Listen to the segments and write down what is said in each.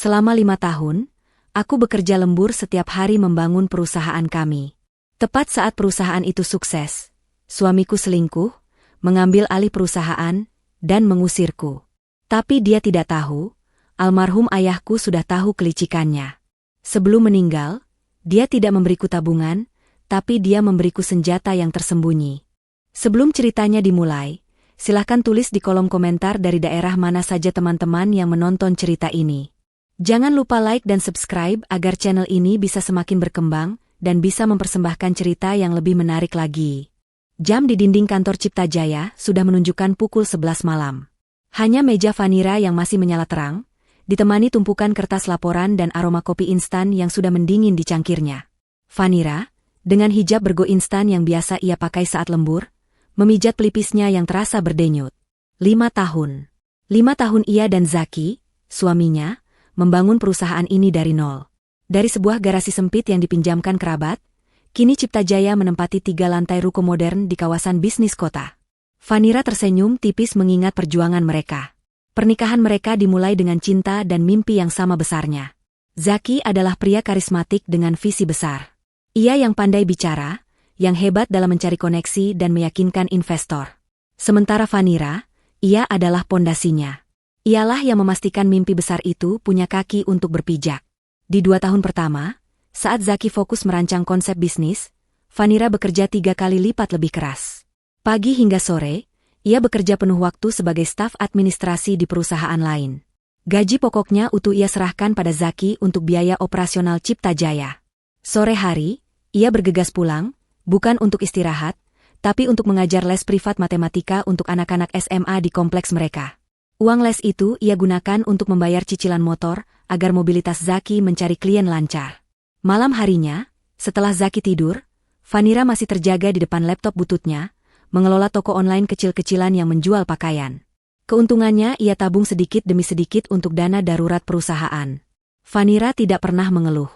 Selama 5 tahun, aku bekerja lembur setiap hari membangun perusahaan kami. Tepat saat perusahaan itu sukses, suamiku selingkuh, mengambil alih perusahaan, dan mengusirku. Tapi dia tidak tahu, almarhum ayahku sudah tahu kelicikannya. Sebelum meninggal, dia tidak memberiku tabungan, tapi dia memberiku senjata yang tersembunyi. Sebelum ceritanya dimulai, silahkan tulis di kolom komentar dari daerah mana saja teman-teman yang menonton cerita ini. Jangan lupa like dan subscribe agar channel ini bisa semakin berkembang dan bisa mempersembahkan cerita yang lebih menarik lagi. Jam di dinding kantor Cipta Jaya sudah menunjukkan pukul 11 malam. Hanya meja Vanira yang masih menyala terang, ditemani tumpukan kertas laporan dan aroma kopi instan yang sudah mendingin di cangkirnya. Vanira, dengan hijab bergo instan yang biasa ia pakai saat lembur, memijat pelipisnya yang terasa berdenyut. 5 tahun. 5 tahun ia dan Zaki, suaminya, membangun perusahaan ini dari nol. Dari sebuah garasi sempit yang dipinjamkan kerabat, kini Cipta Jaya menempati 3 lantai ruko modern di kawasan bisnis kota. Vanira tersenyum tipis mengingat perjuangan mereka. Pernikahan mereka dimulai dengan cinta dan mimpi yang sama besarnya. Zaki adalah pria karismatik dengan visi besar. Ia yang pandai bicara, yang hebat dalam mencari koneksi dan meyakinkan investor. Sementara Vanira, ia adalah pondasinya. Ialah yang memastikan mimpi besar itu punya kaki untuk berpijak. Di 2 tahun pertama, saat Zaki fokus merancang konsep bisnis, Vanira bekerja 3 kali lipat lebih keras. Pagi hingga sore, ia bekerja penuh waktu sebagai staf administrasi di perusahaan lain. Gaji pokoknya utuh ia serahkan pada Zaki untuk biaya operasional Cipta Jaya. Sore hari, ia bergegas pulang, bukan untuk istirahat, tapi untuk mengajar les privat matematika untuk anak-anak SMA di kompleks mereka. Uang les itu ia gunakan untuk membayar cicilan motor, agar mobilitas Zaki mencari klien lancar. Malam harinya, setelah Zaki tidur, Vanira masih terjaga di depan laptop bututnya, mengelola toko online kecil-kecilan yang menjual pakaian. Keuntungannya ia tabung sedikit demi sedikit untuk dana darurat perusahaan. Vanira tidak pernah mengeluh.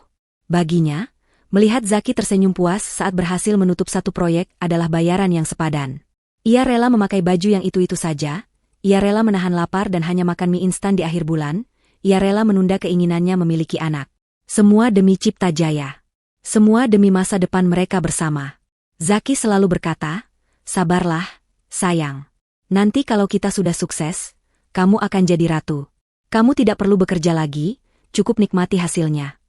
Baginya, melihat Zaki tersenyum puas saat berhasil menutup satu proyek adalah bayaran yang sepadan. Ia rela memakai baju yang itu-itu saja. Ia rela menahan lapar dan hanya makan mie instan di akhir bulan. Ia rela menunda keinginannya memiliki anak. Semua demi Cipta Jaya. Semua demi masa depan mereka bersama. Zaki selalu berkata, "Sabarlah, sayang. Nanti kalau kita sudah sukses, kamu akan jadi ratu. Kamu tidak perlu bekerja lagi, cukup nikmati hasilnya."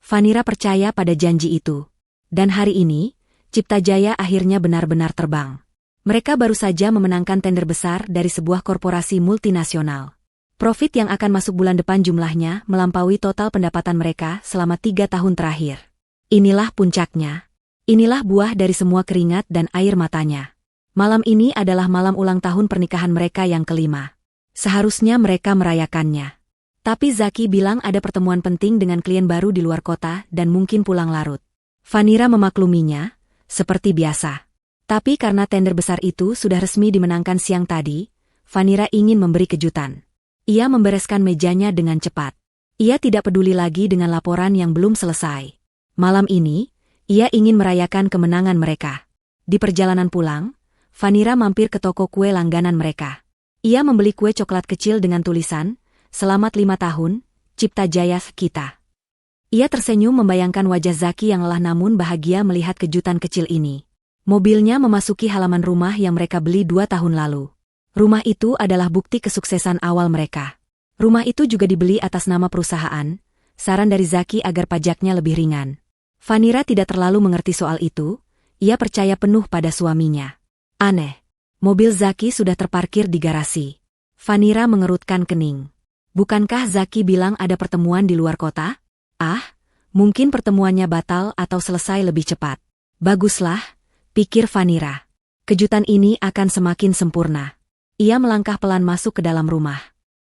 Vanira percaya pada janji itu. Dan hari ini, Cipta Jaya akhirnya benar-benar terbang. Mereka baru saja memenangkan tender besar dari sebuah korporasi multinasional. Profit yang akan masuk bulan depan jumlahnya melampaui total pendapatan mereka selama 3 tahun terakhir. Inilah puncaknya. Inilah buah dari semua keringat dan air matanya. Malam ini adalah malam ulang tahun pernikahan mereka yang kelima. Seharusnya mereka merayakannya. Tapi Zaki bilang ada pertemuan penting dengan klien baru di luar kota dan mungkin pulang larut. Vanira memakluminya, seperti biasa. Tapi karena tender besar itu sudah resmi dimenangkan siang tadi, Vanira ingin memberi kejutan. Ia membereskan mejanya dengan cepat. Ia tidak peduli lagi dengan laporan yang belum selesai. Malam ini, ia ingin merayakan kemenangan mereka. Di perjalanan pulang, Vanira mampir ke toko kue langganan mereka. Ia membeli kue coklat kecil dengan tulisan, "Selamat 5 tahun, Cipta Jaya kita." Ia tersenyum membayangkan wajah Zaki yang lelah namun bahagia melihat kejutan kecil ini. Mobilnya memasuki halaman rumah yang mereka beli 2 tahun lalu. Rumah itu adalah bukti kesuksesan awal mereka. Rumah itu juga dibeli atas nama perusahaan, saran dari Zaki agar pajaknya lebih ringan. Vanira tidak terlalu mengerti soal itu, ia percaya penuh pada suaminya. Aneh, mobil Zaki sudah terparkir di garasi. Vanira mengerutkan kening. Bukankah Zaki bilang ada pertemuan di luar kota? Mungkin pertemuannya batal atau selesai lebih cepat. Baguslah, pikir Vanira. Kejutan ini akan semakin sempurna. Ia melangkah pelan masuk ke dalam rumah.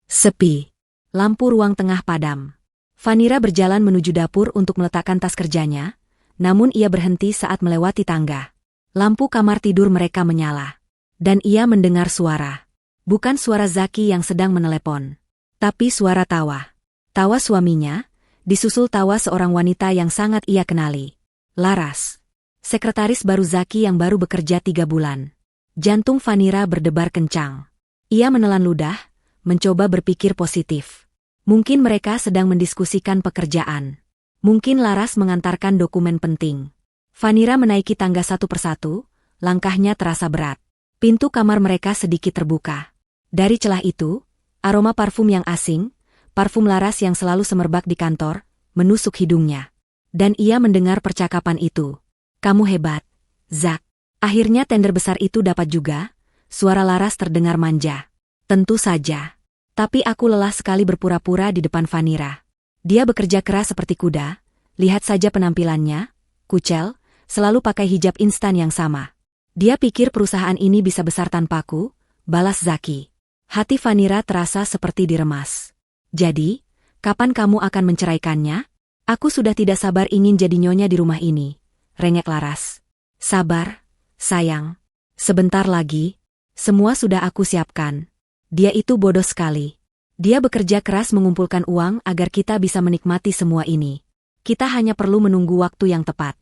Sepi. Lampu ruang tengah padam. Vanira berjalan menuju dapur untuk meletakkan tas kerjanya, namun ia berhenti saat melewati tangga. Lampu kamar tidur mereka menyala. Dan ia mendengar suara. Bukan suara Zaki yang sedang menelepon, tapi suara tawa. Tawa suaminya, disusul tawa seorang wanita yang sangat ia kenali. Laras. Sekretaris baru Zaki yang baru bekerja 3 bulan. Jantung Vanira berdebar kencang. Ia menelan ludah, mencoba berpikir positif. Mungkin mereka sedang mendiskusikan pekerjaan. Mungkin Laras mengantarkan dokumen penting. Vanira menaiki tangga satu persatu, langkahnya terasa berat. Pintu kamar mereka sedikit terbuka. Dari celah itu, aroma parfum yang asing, parfum Laras yang selalu semerbak di kantor, menusuk hidungnya. Dan ia mendengar percakapan itu. Kamu hebat, Zack. Akhirnya tender besar itu dapat juga. Suara Laras terdengar manja. Tentu saja. Tapi aku lelah sekali berpura-pura di depan Vanira. Dia bekerja keras seperti kuda. Lihat saja penampilannya. Kucel, selalu pakai hijab instan yang sama. Dia pikir perusahaan ini bisa besar tanpaku, balas Zaki. Hati Vanira terasa seperti diremas. Jadi, kapan kamu akan menceraikannya? Aku sudah tidak sabar ingin jadi nyonya di rumah ini, rengek Laras. Sabar, sayang. Sebentar lagi, semua sudah aku siapkan. Dia itu bodoh sekali. Dia bekerja keras mengumpulkan uang agar kita bisa menikmati semua ini. Kita hanya perlu menunggu waktu yang tepat.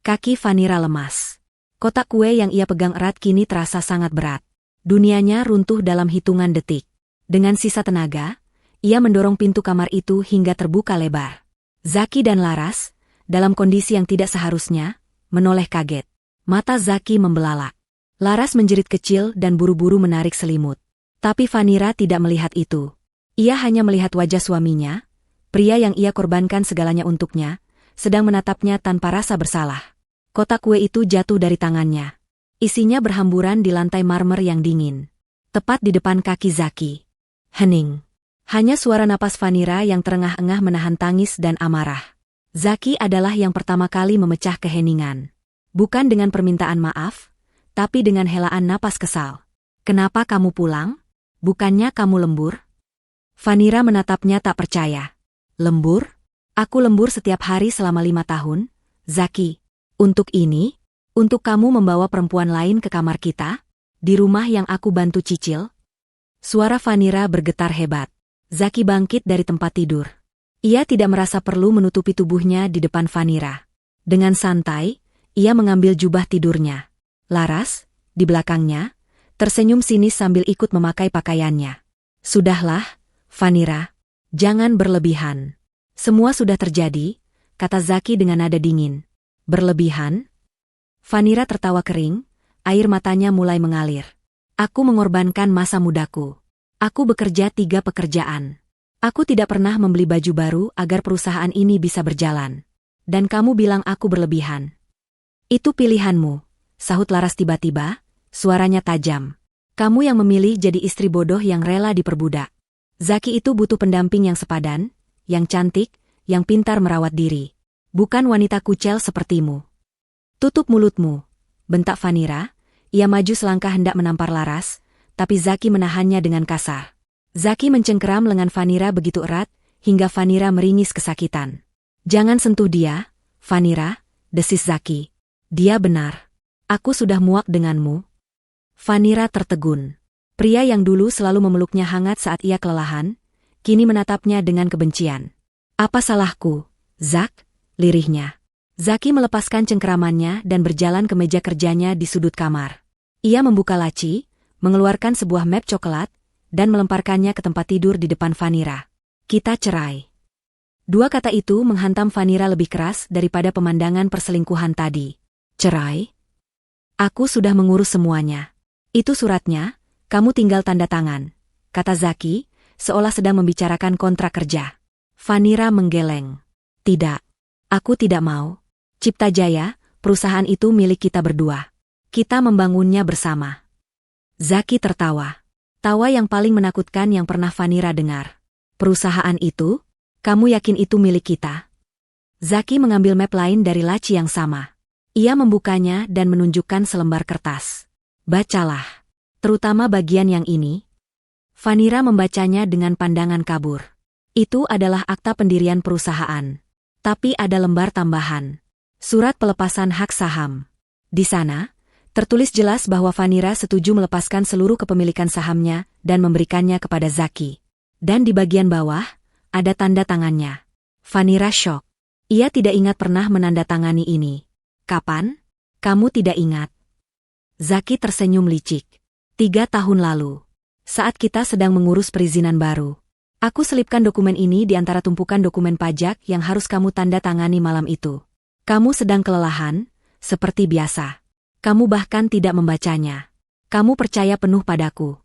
Kaki Vanira lemas. Kotak kue yang ia pegang erat kini terasa sangat berat. Dunianya runtuh dalam hitungan detik. Dengan sisa tenaga, ia mendorong pintu kamar itu hingga terbuka lebar. Zaki dan Laras, dalam kondisi yang tidak seharusnya, menoleh kaget. Mata Zaki membelalak. Laras menjerit kecil dan buru-buru menarik selimut. Tapi Vanira tidak melihat itu. Ia hanya melihat wajah suaminya, pria yang ia korbankan segalanya untuknya, sedang menatapnya tanpa rasa bersalah. Kotak kue itu jatuh dari tangannya. Isinya berhamburan di lantai marmer yang dingin. Tepat di depan kaki Zaki. Hening. Hanya suara napas Vanira yang terengah-engah menahan tangis dan amarah. Zaki adalah yang pertama kali memecah keheningan. Bukan dengan permintaan maaf, tapi dengan helaan napas kesal. Kenapa kamu pulang? Bukannya kamu lembur? Vanira menatapnya tak percaya. Lembur? Aku lembur setiap hari selama 5 tahun, Zaki. Untuk ini? Untuk kamu membawa perempuan lain ke kamar kita? Di rumah yang aku bantu cicil? Suara Vanira bergetar hebat. Zaki bangkit dari tempat tidur. Ia tidak merasa perlu menutupi tubuhnya di depan Vanira. Dengan santai, ia mengambil jubah tidurnya. Laras, di belakangnya, tersenyum sinis sambil ikut memakai pakaiannya. Sudahlah, Vanira, jangan berlebihan. Semua sudah terjadi, kata Zaki dengan nada dingin. Berlebihan? Vanira tertawa kering, air matanya mulai mengalir. Aku mengorbankan masa mudaku. Aku bekerja 3 pekerjaan. Aku tidak pernah membeli baju baru agar perusahaan ini bisa berjalan. Dan kamu bilang aku berlebihan. Itu pilihanmu, sahut Laras tiba-tiba, suaranya tajam. Kamu yang memilih jadi istri bodoh yang rela diperbudak. Zaki itu butuh pendamping yang sepadan, yang cantik, yang pintar merawat diri. Bukan wanita kucel sepertimu. Tutup mulutmu, bentak Vanira. Ia maju selangkah hendak menampar Laras, tapi Zaki menahannya dengan kasar. Zaki mencengkeram lengan Vanira begitu erat, hingga Vanira meringis kesakitan. Jangan sentuh dia, Vanira, desis Zaki. Dia benar. Aku sudah muak denganmu. Vanira tertegun. Pria yang dulu selalu memeluknya hangat saat ia kelelahan, kini menatapnya dengan kebencian. Apa salahku, Zack? Lirihnya. Zaki melepaskan cengkeramannya dan berjalan ke meja kerjanya di sudut kamar. Ia membuka laci, mengeluarkan sebuah map coklat, dan melemparkannya ke tempat tidur di depan Vanira. Kita cerai. 2 kata itu menghantam Vanira lebih keras daripada pemandangan perselingkuhan tadi. Cerai? Aku sudah mengurus semuanya. Itu suratnya, kamu tinggal tanda tangan, kata Zaki, seolah sedang membicarakan kontrak kerja. Vanira menggeleng. Tidak. Aku tidak mau. Cipta Jaya, perusahaan itu milik kita berdua. Kita membangunnya bersama. Zaki tertawa. Tawa yang paling menakutkan yang pernah Vanira dengar. Perusahaan itu? Kamu yakin itu milik kita? Zaki mengambil map lain dari laci yang sama. Ia membukanya dan menunjukkan selembar kertas. Bacalah. Terutama bagian yang ini. Vanira membacanya dengan pandangan kabur. Itu adalah akta pendirian perusahaan. Tapi ada lembar tambahan. Surat pelepasan hak saham. Di sana, tertulis jelas bahwa Vanira setuju melepaskan seluruh kepemilikan sahamnya dan memberikannya kepada Zaki. Dan di bagian bawah, ada tanda tangannya. Vanira syok. Ia tidak ingat pernah menandatangani ini. Kapan? Kamu tidak ingat? Zaki tersenyum licik. 3 tahun lalu. Saat kita sedang mengurus perizinan baru. Aku selipkan dokumen ini di antara tumpukan dokumen pajak yang harus kamu tanda tangani malam itu. Kamu sedang kelelahan, seperti biasa. Kamu bahkan tidak membacanya. Kamu percaya penuh padaku.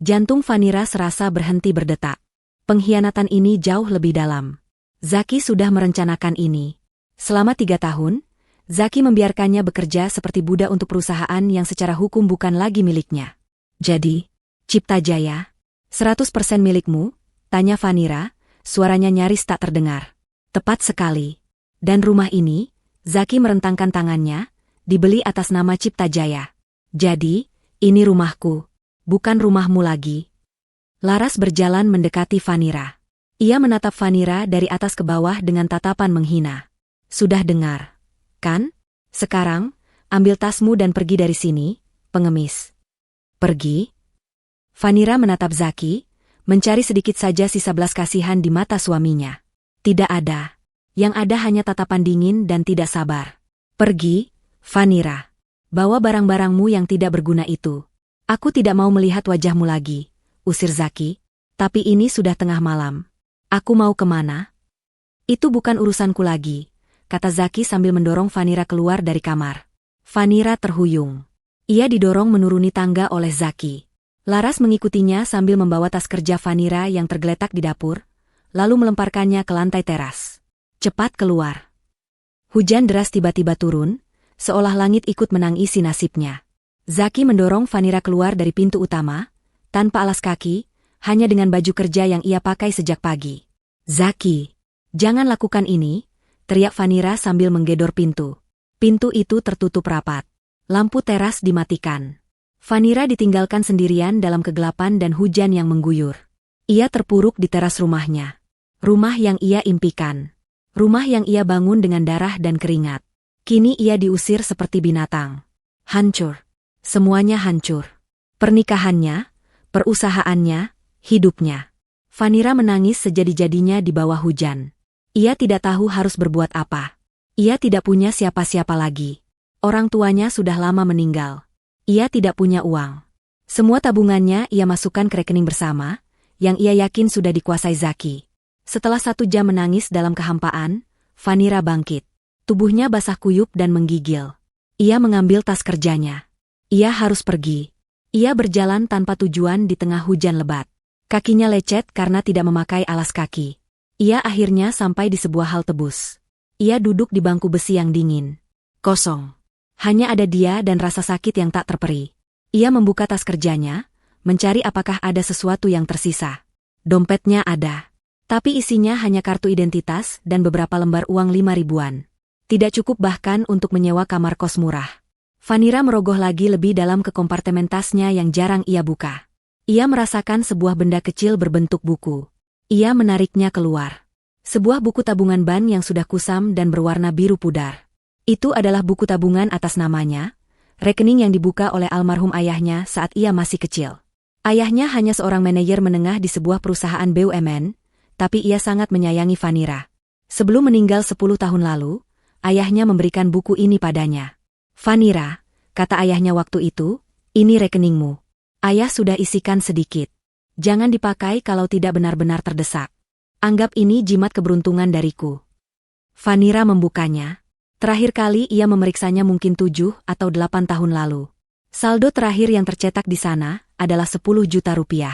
Jantung Vanira serasa berhenti berdetak. Pengkhianatan ini jauh lebih dalam. Zaki sudah merencanakan ini. Selama 3 tahun, Zaki membiarkannya bekerja seperti budak untuk perusahaan yang secara hukum bukan lagi miliknya. Jadi, Cipta Jaya, 100% milikmu? Tanya Vanira, suaranya nyaris tak terdengar. Tepat sekali. Dan rumah ini, Zaki merentangkan tangannya, dibeli atas nama Cipta Jaya. Jadi, ini rumahku, bukan rumahmu lagi. Laras berjalan mendekati Vanira. Ia menatap Vanira dari atas ke bawah dengan tatapan menghina. Sudah dengar, kan? Sekarang, ambil tasmu dan pergi dari sini, pengemis. Pergi? Vanira menatap Zaki, mencari sedikit saja sisa belas kasihan di mata suaminya. Tidak ada. Yang ada hanya tatapan dingin dan tidak sabar. Pergi, Vanira. Bawa barang-barangmu yang tidak berguna itu. Aku tidak mau melihat wajahmu lagi, usir Zaki. Tapi ini sudah tengah malam. Aku mau kemana? Itu bukan urusanku lagi, kata Zaki sambil mendorong Vanira keluar dari kamar. Vanira terhuyung. Ia didorong menuruni tangga oleh Zaki. Laras mengikutinya sambil membawa tas kerja Vanira yang tergeletak di dapur, lalu melemparkannya ke lantai teras. Cepat keluar. Hujan deras tiba-tiba turun, seolah langit ikut menangisi nasibnya. Zaki mendorong Vanira keluar dari pintu utama, tanpa alas kaki, hanya dengan baju kerja yang ia pakai sejak pagi. Zaki, jangan lakukan ini, teriak Vanira sambil menggedor pintu. Pintu itu tertutup rapat. Lampu teras dimatikan. Vanira ditinggalkan sendirian dalam kegelapan dan hujan yang mengguyur. Ia terpuruk di teras rumahnya. Rumah yang ia impikan. Rumah yang ia bangun dengan darah dan keringat. Kini ia diusir seperti binatang. Hancur. Semuanya hancur. Pernikahannya, perusahaannya, hidupnya. Vanira menangis sejadi-jadinya di bawah hujan. Ia tidak tahu harus berbuat apa. Ia tidak punya siapa-siapa lagi. Orang tuanya sudah lama meninggal. Ia tidak punya uang. Semua tabungannya ia masukkan ke rekening bersama, yang ia yakin sudah dikuasai Zaki. Setelah 1 jam menangis dalam kehampaan, Vanira bangkit. Tubuhnya basah kuyup dan menggigil. Ia mengambil tas kerjanya. Ia harus pergi. Ia berjalan tanpa tujuan di tengah hujan lebat. Kakinya lecet karena tidak memakai alas kaki. Ia akhirnya sampai di sebuah halte bus. Ia duduk di bangku besi yang dingin. Kosong. Hanya ada dia dan rasa sakit yang tak terperi. Ia membuka tas kerjanya, mencari apakah ada sesuatu yang tersisa. Dompetnya ada. Tapi isinya hanya kartu identitas dan beberapa lembar uang 5 ribuan. Tidak cukup bahkan untuk menyewa kamar kos murah. Vanira merogoh lagi lebih dalam ke kompartemen tasnya yang jarang ia buka. Ia merasakan sebuah benda kecil berbentuk buku. Ia menariknya keluar. Sebuah buku tabungan ban yang sudah kusam dan berwarna biru pudar. Itu adalah buku tabungan atas namanya, rekening yang dibuka oleh almarhum ayahnya saat ia masih kecil. Ayahnya hanya seorang manajer menengah di sebuah perusahaan BUMN, tapi ia sangat menyayangi Vanira. Sebelum meninggal 10 tahun lalu, ayahnya memberikan buku ini padanya. Vanira, kata ayahnya waktu itu, ini rekeningmu. Ayah sudah isikan sedikit. Jangan dipakai kalau tidak benar-benar terdesak. Anggap ini jimat keberuntungan dariku. Vanira membukanya. Terakhir kali ia memeriksanya mungkin 7 atau 8 tahun lalu. Saldo terakhir yang tercetak di sana adalah 10 juta rupiah.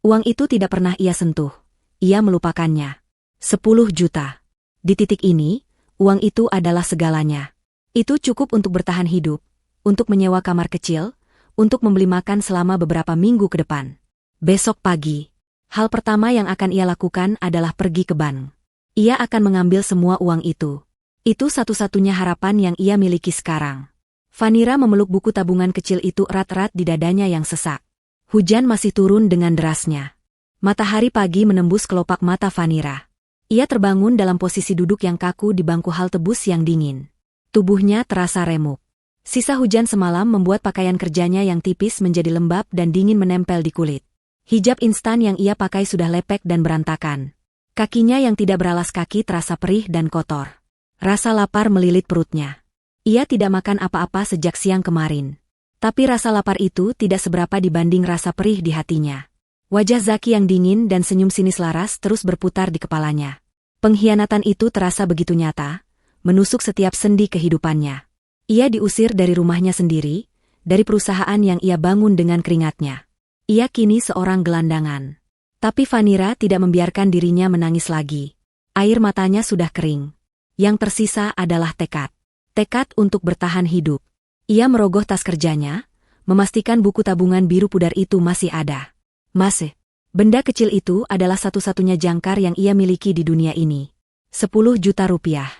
Uang itu tidak pernah ia sentuh. Ia melupakannya. 10 juta. Di titik ini, uang itu adalah segalanya. Itu cukup untuk bertahan hidup, untuk menyewa kamar kecil, untuk membeli makan selama beberapa minggu ke depan. Besok pagi, hal pertama yang akan ia lakukan adalah pergi ke bank. Ia akan mengambil semua uang itu. Itu satu-satunya harapan yang ia miliki sekarang. Vanira memeluk buku tabungan kecil itu erat-erat di dadanya yang sesak. Hujan masih turun dengan derasnya. Matahari pagi menembus kelopak mata Vanira. Ia terbangun dalam posisi duduk yang kaku di bangku halte bus yang dingin. Tubuhnya terasa remuk. Sisa hujan semalam membuat pakaian kerjanya yang tipis menjadi lembab dan dingin menempel di kulit. Hijab instan yang ia pakai sudah lepek dan berantakan. Kakinya yang tidak beralas kaki terasa perih dan kotor. Rasa lapar melilit perutnya. Ia tidak makan apa-apa sejak siang kemarin. Tapi rasa lapar itu tidak seberapa dibanding rasa perih di hatinya. Wajah Zaki yang dingin dan senyum sinis laras terus berputar di kepalanya. Pengkhianatan itu terasa begitu nyata, menusuk setiap sendi kehidupannya. Ia diusir dari rumahnya sendiri, dari perusahaan yang ia bangun dengan keringatnya. Ia kini seorang gelandangan. Tapi Vanira tidak membiarkan dirinya menangis lagi. Air matanya sudah kering. Yang tersisa adalah tekad. Tekad untuk bertahan hidup. Ia merogoh tas kerjanya, memastikan buku tabungan biru pudar itu masih ada. Masih. Benda kecil itu adalah satu-satunya jangkar yang ia miliki di dunia ini. 10 juta rupiah.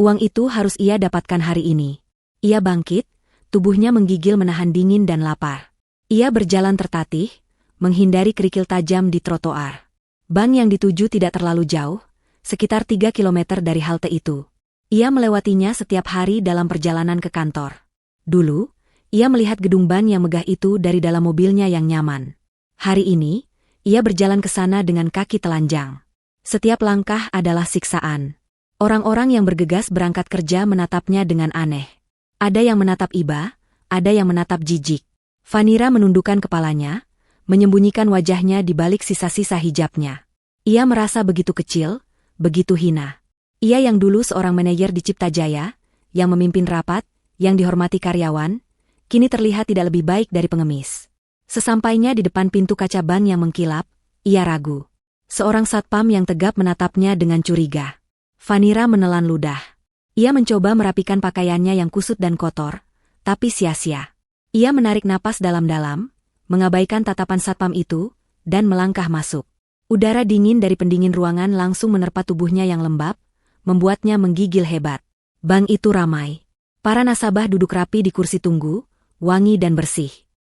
Uang itu harus ia dapatkan hari ini. Ia bangkit, tubuhnya menggigil menahan dingin dan lapar. Ia berjalan tertatih, menghindari kerikil tajam di trotoar. Bank yang dituju tidak terlalu jauh, sekitar 3 kilometer dari halte itu. Ia melewatinya setiap hari dalam perjalanan ke kantor. Dulu, ia melihat gedung bank yang megah itu dari dalam mobilnya yang nyaman. Hari ini, ia berjalan ke sana dengan kaki telanjang. Setiap langkah adalah siksaan. Orang-orang yang bergegas berangkat kerja menatapnya dengan aneh. Ada yang menatap iba, ada yang menatap jijik. Vanira menundukkan kepalanya, menyembunyikan wajahnya di balik sisa-sisa hijabnya. Ia merasa begitu kecil, begitu hina. Ia yang dulu seorang manajer di Cipta Jaya, yang memimpin rapat, yang dihormati karyawan, kini terlihat tidak lebih baik dari pengemis. Sesampainya di depan pintu kaca bank yang mengkilap, ia ragu. Seorang satpam yang tegap menatapnya dengan curiga. Vanira menelan ludah. Ia mencoba merapikan pakaiannya yang kusut dan kotor, tapi sia-sia. Ia menarik napas dalam-dalam, mengabaikan tatapan satpam itu, dan melangkah masuk. Udara dingin dari pendingin ruangan langsung menerpa tubuhnya yang lembab, membuatnya menggigil hebat. Bank itu ramai. Para nasabah duduk rapi di kursi tunggu, wangi dan bersih.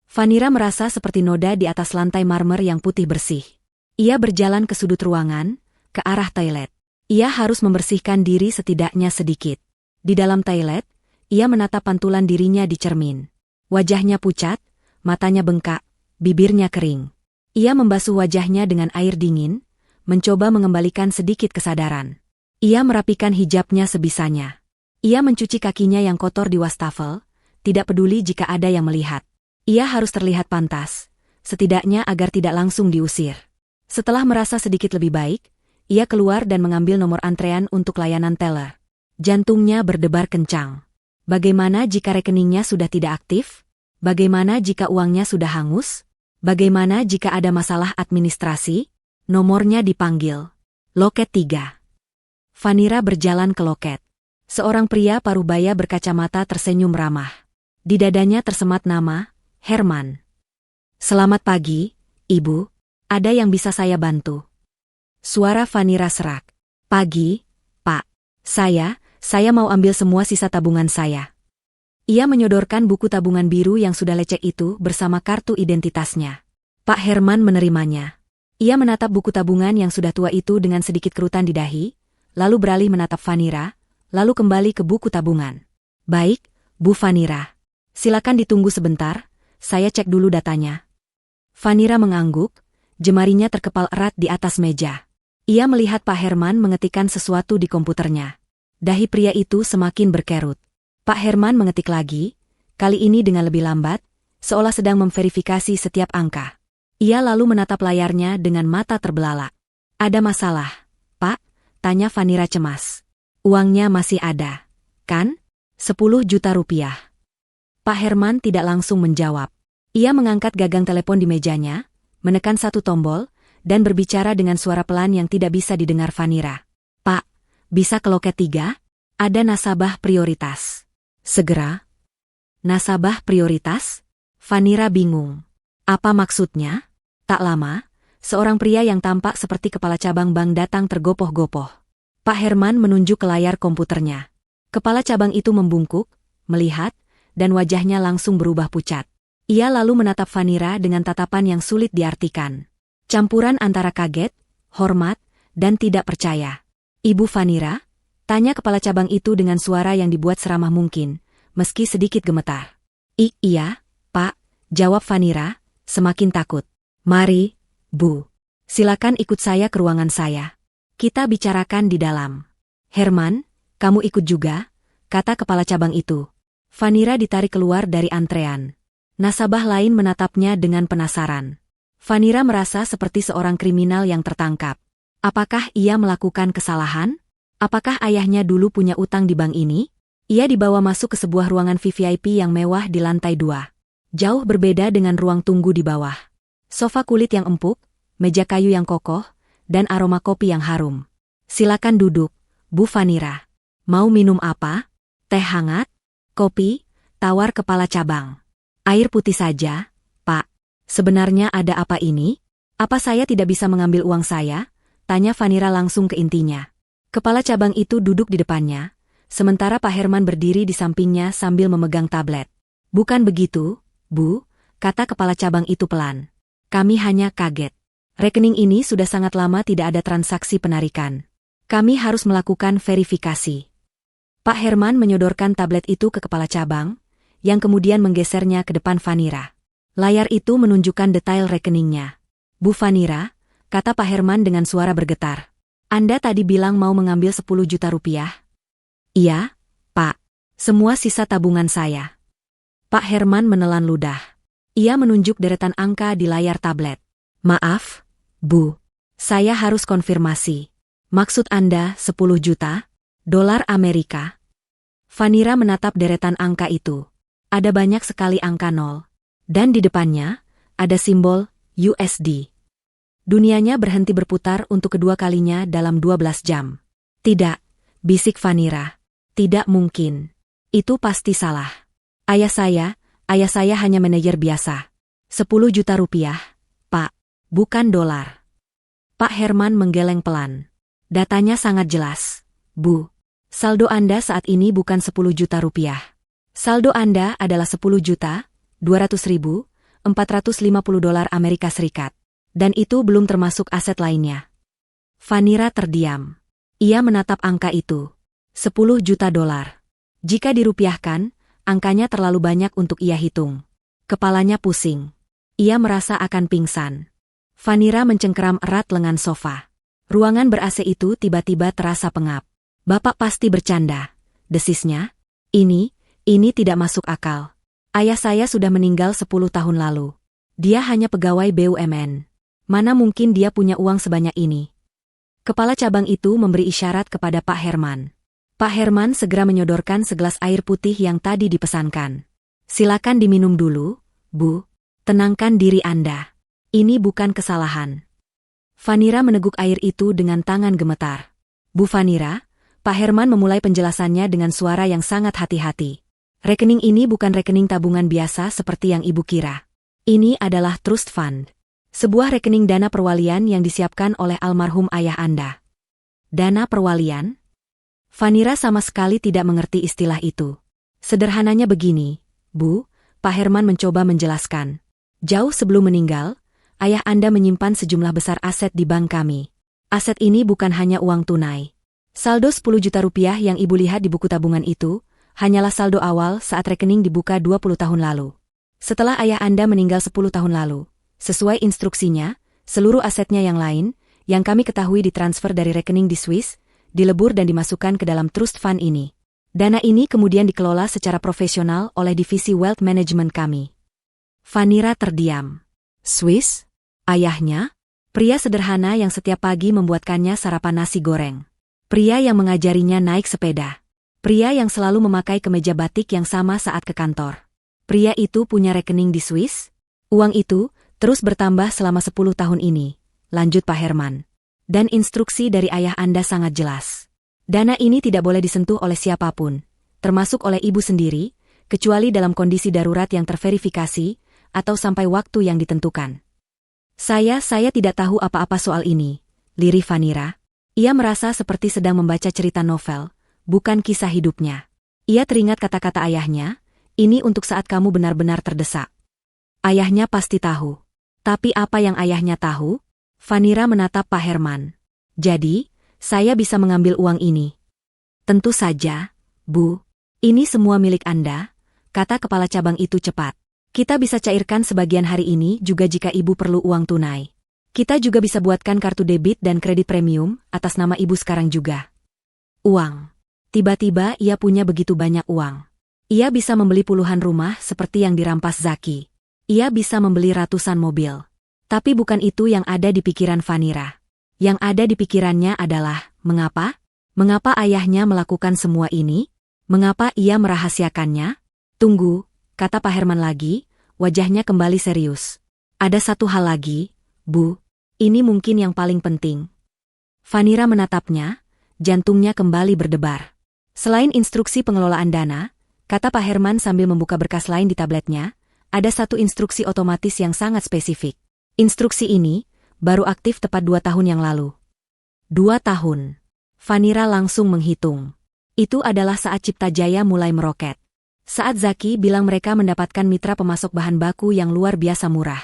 Vanira merasa seperti noda di atas lantai marmer yang putih bersih. Ia berjalan ke sudut ruangan, ke arah toilet. Ia harus membersihkan diri setidaknya sedikit. Di dalam toilet, ia menatap pantulan dirinya di cermin. Wajahnya pucat, matanya bengkak, bibirnya kering. Ia membasuh wajahnya dengan air dingin, mencoba mengembalikan sedikit kesadaran. Ia merapikan hijabnya sebisanya. Ia mencuci kakinya yang kotor di wastafel, tidak peduli jika ada yang melihat. Ia harus terlihat pantas, setidaknya agar tidak langsung diusir. Setelah merasa sedikit lebih baik, ia keluar dan mengambil nomor antrean untuk layanan teller. Jantungnya berdebar kencang. Bagaimana jika rekeningnya sudah tidak aktif? Bagaimana jika uangnya sudah hangus? Bagaimana jika ada masalah administrasi? Nomornya dipanggil. Loket 3. Vanira berjalan ke loket. Seorang pria parubaya berkacamata tersenyum ramah. Di dadanya tersemat nama, Herman. Selamat pagi, Ibu. Ada yang bisa saya bantu? Suara Vanira serak. Pagi, Pak. Saya mau ambil semua sisa tabungan saya. Ia menyodorkan buku tabungan biru yang sudah lecek itu bersama kartu identitasnya. Pak Herman menerimanya. Ia menatap buku tabungan yang sudah tua itu dengan sedikit kerutan di dahi, lalu beralih menatap Vanira, lalu kembali ke buku tabungan. Baik, Bu Vanira. Silakan ditunggu sebentar, saya cek dulu datanya. Vanira mengangguk, jemarinya terkepal erat di atas meja. Ia melihat Pak Herman mengetikkan sesuatu di komputernya. Dahi pria itu semakin berkerut. Pak Herman mengetik lagi, kali ini dengan lebih lambat, seolah sedang memverifikasi setiap angka. Ia lalu menatap layarnya dengan mata terbelalak. Ada masalah, Pak? Tanya Vanira cemas. Uangnya masih ada, kan? 10 juta rupiah. Pak Herman tidak langsung menjawab. Ia mengangkat gagang telepon di mejanya, menekan satu tombol, dan berbicara dengan suara pelan yang tidak bisa didengar Vanira. Pak, bisa ke loket 3? Ada nasabah prioritas. Segera. Nasabah prioritas? Vanira bingung. Apa maksudnya? Tak lama, seorang pria yang tampak seperti kepala cabang bank datang tergopoh-gopoh. Pak Herman menunjuk ke layar komputernya. Kepala cabang itu membungkuk, melihat, dan wajahnya langsung berubah pucat. Ia lalu menatap Vanira dengan tatapan yang sulit diartikan. Campuran antara kaget, hormat, dan tidak percaya. Ibu Vanira? Tanya kepala cabang itu dengan suara yang dibuat seramah mungkin, meski sedikit gemetar. Iya, Pak, jawab Vanira, semakin takut. Mari, Bu. Silakan ikut saya ke ruangan saya. Kita bicarakan di dalam. Herman, kamu ikut juga? Kata kepala cabang itu. Vanira ditarik keluar dari antrean. Nasabah lain menatapnya dengan penasaran. Vanira merasa seperti seorang kriminal yang tertangkap. Apakah ia melakukan kesalahan? Apakah ayahnya dulu punya utang di bank ini? Ia dibawa masuk ke sebuah ruangan VVIP yang mewah di lantai 2. Jauh berbeda dengan ruang tunggu di bawah. Sofa kulit yang empuk, meja kayu yang kokoh, dan aroma kopi yang harum. Silakan duduk, Bu Vanira. Mau minum apa? Teh hangat? Kopi? Tawar kepala cabang. Air putih saja, Pak. Sebenarnya ada apa ini? Apa saya tidak bisa mengambil uang saya? Tanya Vanira langsung ke intinya. Kepala cabang itu duduk di depannya, sementara Pak Herman berdiri di sampingnya sambil memegang tablet. Bukan begitu, Bu, kata kepala cabang itu pelan. Kami hanya kaget. Rekening ini sudah sangat lama tidak ada transaksi penarikan. Kami harus melakukan verifikasi. Pak Herman menyodorkan tablet itu ke kepala cabang, yang kemudian menggesernya ke depan Vanira. Layar itu menunjukkan detail rekeningnya. Bu Vanira, kata Pak Herman dengan suara bergetar. Anda tadi bilang mau mengambil 10 juta rupiah? Iya, Pak. Semua sisa tabungan saya. Pak Herman menelan ludah. Ia menunjuk deretan angka di layar tablet. Maaf, Bu. Saya harus konfirmasi. Maksud Anda 10 juta? Dolar Amerika? Vanira menatap deretan angka itu. Ada banyak sekali angka 0. Dan di depannya, ada simbol USD. Dunianya berhenti berputar untuk kedua kalinya dalam 12 jam. Tidak, bisik Vanira. Tidak mungkin. Itu pasti salah. Ayah saya hanya manajer biasa. 10 juta rupiah, Pak, bukan dolar. Pak Herman menggeleng pelan. Datanya sangat jelas. Bu, saldo Anda saat ini bukan 10 juta rupiah. Saldo Anda adalah 10 juta, 200.450 dolar Amerika Serikat. Dan itu belum termasuk aset lainnya. Vanira terdiam. Ia menatap angka itu. 10 juta dolar. Jika dirupiahkan, angkanya terlalu banyak untuk ia hitung. Kepalanya pusing. Ia merasa akan pingsan. Vanira mencengkeram erat lengan sofa. Ruangan ber-AC itu tiba-tiba terasa pengap. Bapak pasti bercanda, desisnya. Ini tidak masuk akal. Ayah saya sudah meninggal 10 tahun lalu. Dia hanya pegawai BUMN. Mana mungkin dia punya uang sebanyak ini? Kepala cabang itu memberi isyarat kepada Pak Herman. Pak Herman segera menyodorkan segelas air putih yang tadi dipesankan. Silakan diminum dulu, Bu. Tenangkan diri Anda. Ini bukan kesalahan. Vanira meneguk air itu dengan tangan gemetar. Bu Vanira, Pak Herman memulai penjelasannya dengan suara yang sangat hati-hati. Rekening ini bukan rekening tabungan biasa seperti yang Ibu kira. Ini adalah trust fund. Sebuah rekening dana perwalian yang disiapkan oleh almarhum ayah Anda. Dana perwalian? Vanira sama sekali tidak mengerti istilah itu. Sederhananya begini, Bu, Pak Herman mencoba menjelaskan. Jauh sebelum meninggal, ayah Anda menyimpan sejumlah besar aset di bank kami. Aset ini bukan hanya uang tunai. Saldo 10 juta rupiah yang Ibu lihat di buku tabungan itu, hanyalah saldo awal saat rekening dibuka 20 tahun lalu. Setelah ayah Anda meninggal 10 tahun lalu, sesuai instruksinya, seluruh asetnya yang lain, yang kami ketahui ditransfer dari rekening di Swiss, dilebur dan dimasukkan ke dalam trust fund ini. Dana ini kemudian dikelola secara profesional oleh divisi wealth management kami. Vanira terdiam. Swiss? Ayahnya? Pria sederhana yang setiap pagi membuatkannya sarapan nasi goreng. Pria yang mengajarinya naik sepeda. Pria yang selalu memakai kemeja batik yang sama saat ke kantor. Pria itu punya rekening di Swiss? Uang itu terus bertambah selama 10 tahun ini, lanjut Pak Herman. Dan instruksi dari ayah Anda sangat jelas. Dana ini tidak boleh disentuh oleh siapapun, termasuk oleh Ibu sendiri, kecuali dalam kondisi darurat yang terverifikasi, atau sampai waktu yang ditentukan. Saya tidak tahu apa-apa soal ini, lirih Vanira. Ia merasa seperti sedang membaca cerita novel, bukan kisah hidupnya. Ia teringat kata-kata ayahnya, ini untuk saat kamu benar-benar terdesak. Ayahnya pasti tahu. Tapi apa yang ayahnya tahu? Vanira menatap Pak Herman. Jadi, saya bisa mengambil uang ini. Tentu saja, Bu. Ini semua milik Anda, kata kepala cabang itu cepat. Kita bisa cairkan sebagian hari ini juga jika Ibu perlu uang tunai. Kita juga bisa buatkan kartu debit dan kredit premium atas nama Ibu sekarang juga. Uang. Tiba-tiba ia punya begitu banyak uang. Ia bisa membeli puluhan rumah seperti yang dirampas Zaki. Ia bisa membeli ratusan mobil. Tapi bukan itu yang ada di pikiran Vanira. Yang ada di pikirannya adalah, mengapa? Mengapa ayahnya melakukan semua ini? Mengapa ia merahasiakannya? Tunggu, kata Pak Herman lagi, wajahnya kembali serius. Ada satu hal lagi, Bu. Ini mungkin yang paling penting. Vanira menatapnya, jantungnya kembali berdebar. Selain instruksi pengelolaan dana, kata Pak Herman sambil membuka berkas lain di tabletnya, ada satu instruksi otomatis yang sangat spesifik. Instruksi ini baru aktif tepat 2 tahun yang lalu. 2 tahun. Vanira langsung menghitung. Itu adalah saat Cipta Jaya mulai meroket. Saat Zaki bilang mereka mendapatkan mitra pemasok bahan baku yang luar biasa murah.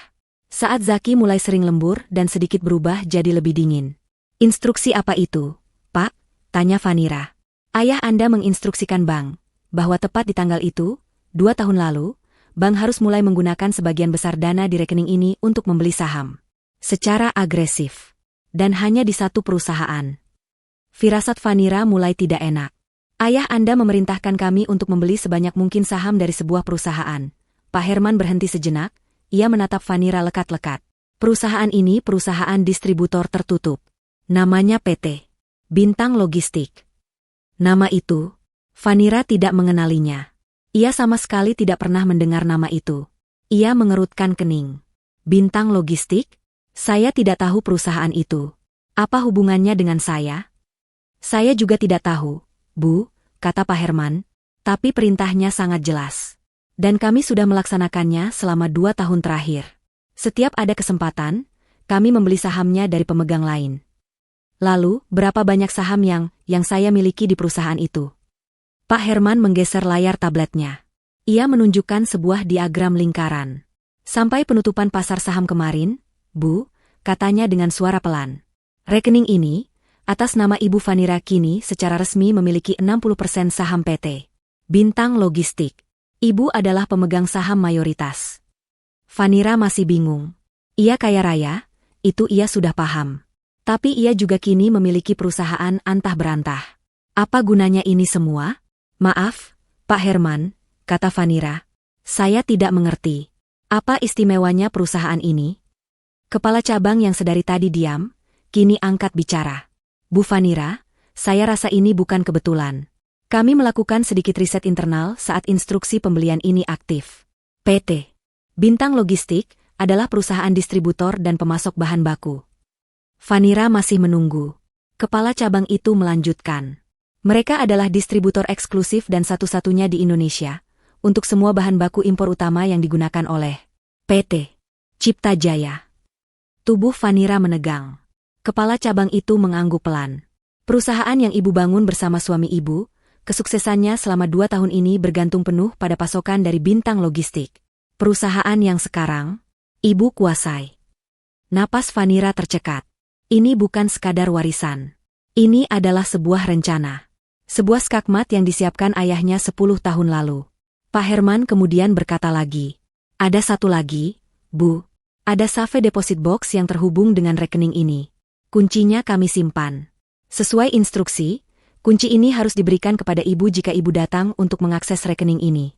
Saat Zaki mulai sering lembur dan sedikit berubah jadi lebih dingin. Instruksi apa itu, Pak? Tanya Vanira. Ayah Anda menginstruksikan Bank bahwa tepat di tanggal itu, 2 tahun lalu, Bank harus mulai menggunakan sebagian besar dana di rekening ini untuk membeli saham. Secara agresif. Dan hanya di satu perusahaan. Firasat Vanira mulai tidak enak. Ayah Anda memerintahkan kami untuk membeli sebanyak mungkin saham dari sebuah perusahaan. Pak Herman berhenti sejenak, ia menatap Vanira lekat-lekat. Perusahaan ini perusahaan distributor tertutup. Namanya PT Bintang Logistik. Nama itu, Vanira tidak mengenalinya. Ia sama sekali tidak pernah mendengar nama itu. Ia mengerutkan kening. Bintang Logistik? Saya tidak tahu perusahaan itu. Apa hubungannya dengan saya? Saya juga tidak tahu, Bu, kata Pak Herman, tapi perintahnya sangat jelas. Dan kami sudah melaksanakannya selama 2 tahun terakhir. Setiap ada kesempatan, kami membeli sahamnya dari pemegang lain. Lalu, berapa banyak saham yang saya miliki di perusahaan itu? Pak Herman menggeser layar tabletnya. Ia menunjukkan sebuah diagram lingkaran. Sampai penutupan pasar saham kemarin, Bu, katanya dengan suara pelan. Rekening ini, atas nama Ibu Vanira kini secara resmi memiliki 60% saham PT Bintang Logistik. Ibu adalah pemegang saham mayoritas. Vanira masih bingung. Ia kaya raya, itu ia sudah paham. Tapi ia juga kini memiliki perusahaan antah berantah. Apa gunanya ini semua? Maaf, Pak Herman, kata Vanira. Saya tidak mengerti. Apa istimewanya perusahaan ini? Kepala cabang yang sedari tadi diam, kini angkat bicara. Bu Vanira, saya rasa ini bukan kebetulan. Kami melakukan sedikit riset internal saat instruksi pembelian ini aktif. PT Bintang Logistik adalah perusahaan distributor dan pemasok bahan baku. Vanira masih menunggu. Kepala cabang itu melanjutkan. Mereka adalah distributor eksklusif dan satu-satunya di Indonesia untuk semua bahan baku impor utama yang digunakan oleh PT Cipta Jaya. Tubuh Vanira menegang. Kepala cabang itu mengangguk pelan. Perusahaan yang ibu bangun bersama suami ibu, kesuksesannya selama 2 tahun ini bergantung penuh pada pasokan dari Bintang Logistik. Perusahaan yang sekarang, ibu kuasai. Napas Vanira tercekat. Ini bukan sekadar warisan. Ini adalah sebuah rencana. Sebuah skakmat yang disiapkan ayahnya 10 tahun lalu. Pak Herman kemudian berkata lagi. Ada satu lagi, Bu. Ada Save Deposit Box yang terhubung dengan rekening ini. Kuncinya kami simpan. Sesuai instruksi, kunci ini harus diberikan kepada ibu jika ibu datang untuk mengakses rekening ini.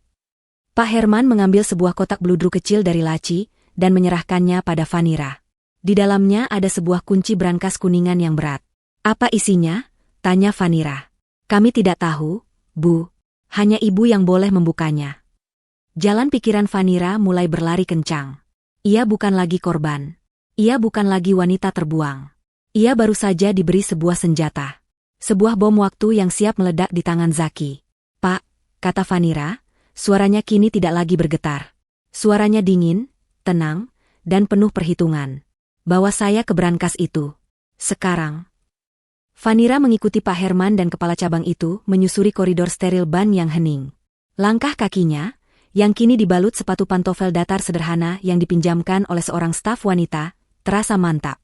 Pak Herman mengambil sebuah kotak bludru kecil dari laci dan menyerahkannya pada Vanira. Di dalamnya ada sebuah kunci brankas kuningan yang berat. Apa isinya? Tanya Vanira. Kami tidak tahu, Bu. Hanya ibu yang boleh membukanya. Jalan pikiran Vanira mulai berlari kencang. Ia bukan lagi korban. Ia bukan lagi wanita terbuang. Ia baru saja diberi sebuah senjata. Sebuah bom waktu yang siap meledak di tangan Zaki. Pak, kata Vanira, suaranya kini tidak lagi bergetar. Suaranya dingin, tenang, dan penuh perhitungan. Bawa saya ke brankas itu. Sekarang. Vanira mengikuti Pak Herman dan kepala cabang itu menyusuri koridor steril ban yang hening. Langkah kakinya, yang kini dibalut sepatu pantofel datar sederhana yang dipinjamkan oleh seorang staf wanita, terasa mantap.